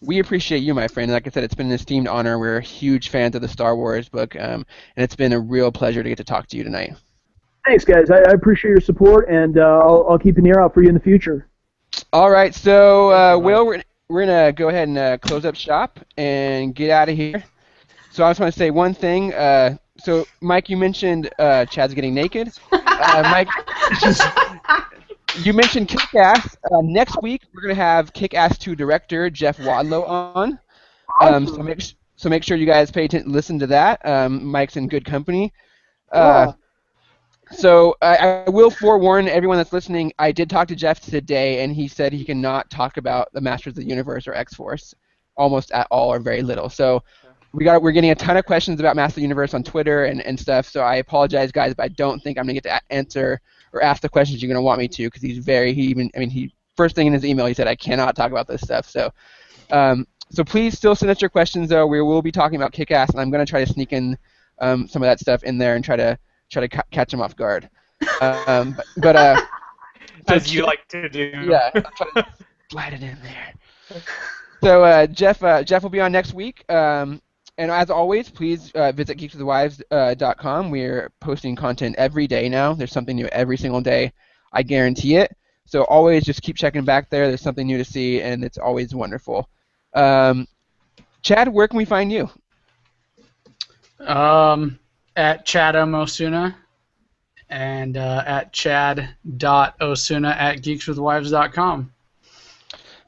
We appreciate you, my friend. Like I said, it's been an esteemed honor. We're huge fans of the Star Wars book, and it's been a real pleasure to get to talk to you tonight. Thanks, guys. I appreciate your support, and I'll keep an ear out for you in the future. All right, so Thank you, Will, we're gonna go ahead and close up shop and get out of here. So I just want to say one thing. So Mike, you mentioned Chad's getting naked. Mike, you mentioned Kick-Ass. Next week we're gonna have Kick-Ass 2 director Jeff Wadlow on. So make sure you guys listen to that. Mike's in good company. So I will forewarn everyone that's listening. I did talk to Jeff today, and he said he cannot talk about the Masters of the Universe or X-Force almost at all or very little. So we're getting a ton of questions about Masters of the Universe on Twitter and stuff. So I apologize, guys, but I don't think I'm gonna get to answer or ask the questions you're gonna want me to, because he first thing in his email he said I cannot talk about this stuff. So please still send us your questions, though. We will be talking about Kick-Ass, and I'm gonna try to sneak in some of that stuff in there and try to catch them off guard. As you like to do. Yeah, I'll try to slide it in there. So Jeff will be on next week. And as always, please visit geekswithwives.com. We're posting content every day now. There's something new every single day. I guarantee it. So always just keep checking back there. There's something new to see, and it's always wonderful. Chad, where can we find you? At Chad Osuna and at chad.osuna at geekswithwives.com.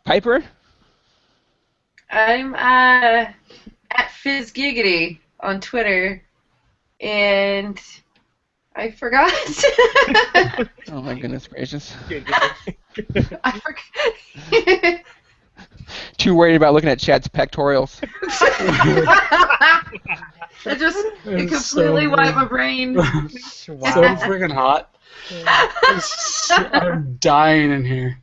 Piper? I'm at FizzGiggity on Twitter, and I forgot. Oh my goodness gracious. I forgot. Too worried about looking at Chad's pectorials. It completely wiped my brain. So freaking hot. I'm dying in here.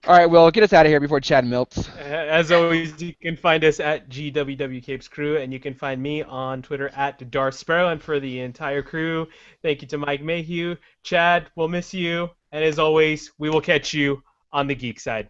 All right, well, get us out of here before Chad melts. As always, you can find us at GWW Capes Crew, and you can find me on Twitter at Darth Sparrow. And for the entire crew, thank you to Mike Mayhew. Chad, we'll miss you. And as always, we will catch you on the geek side.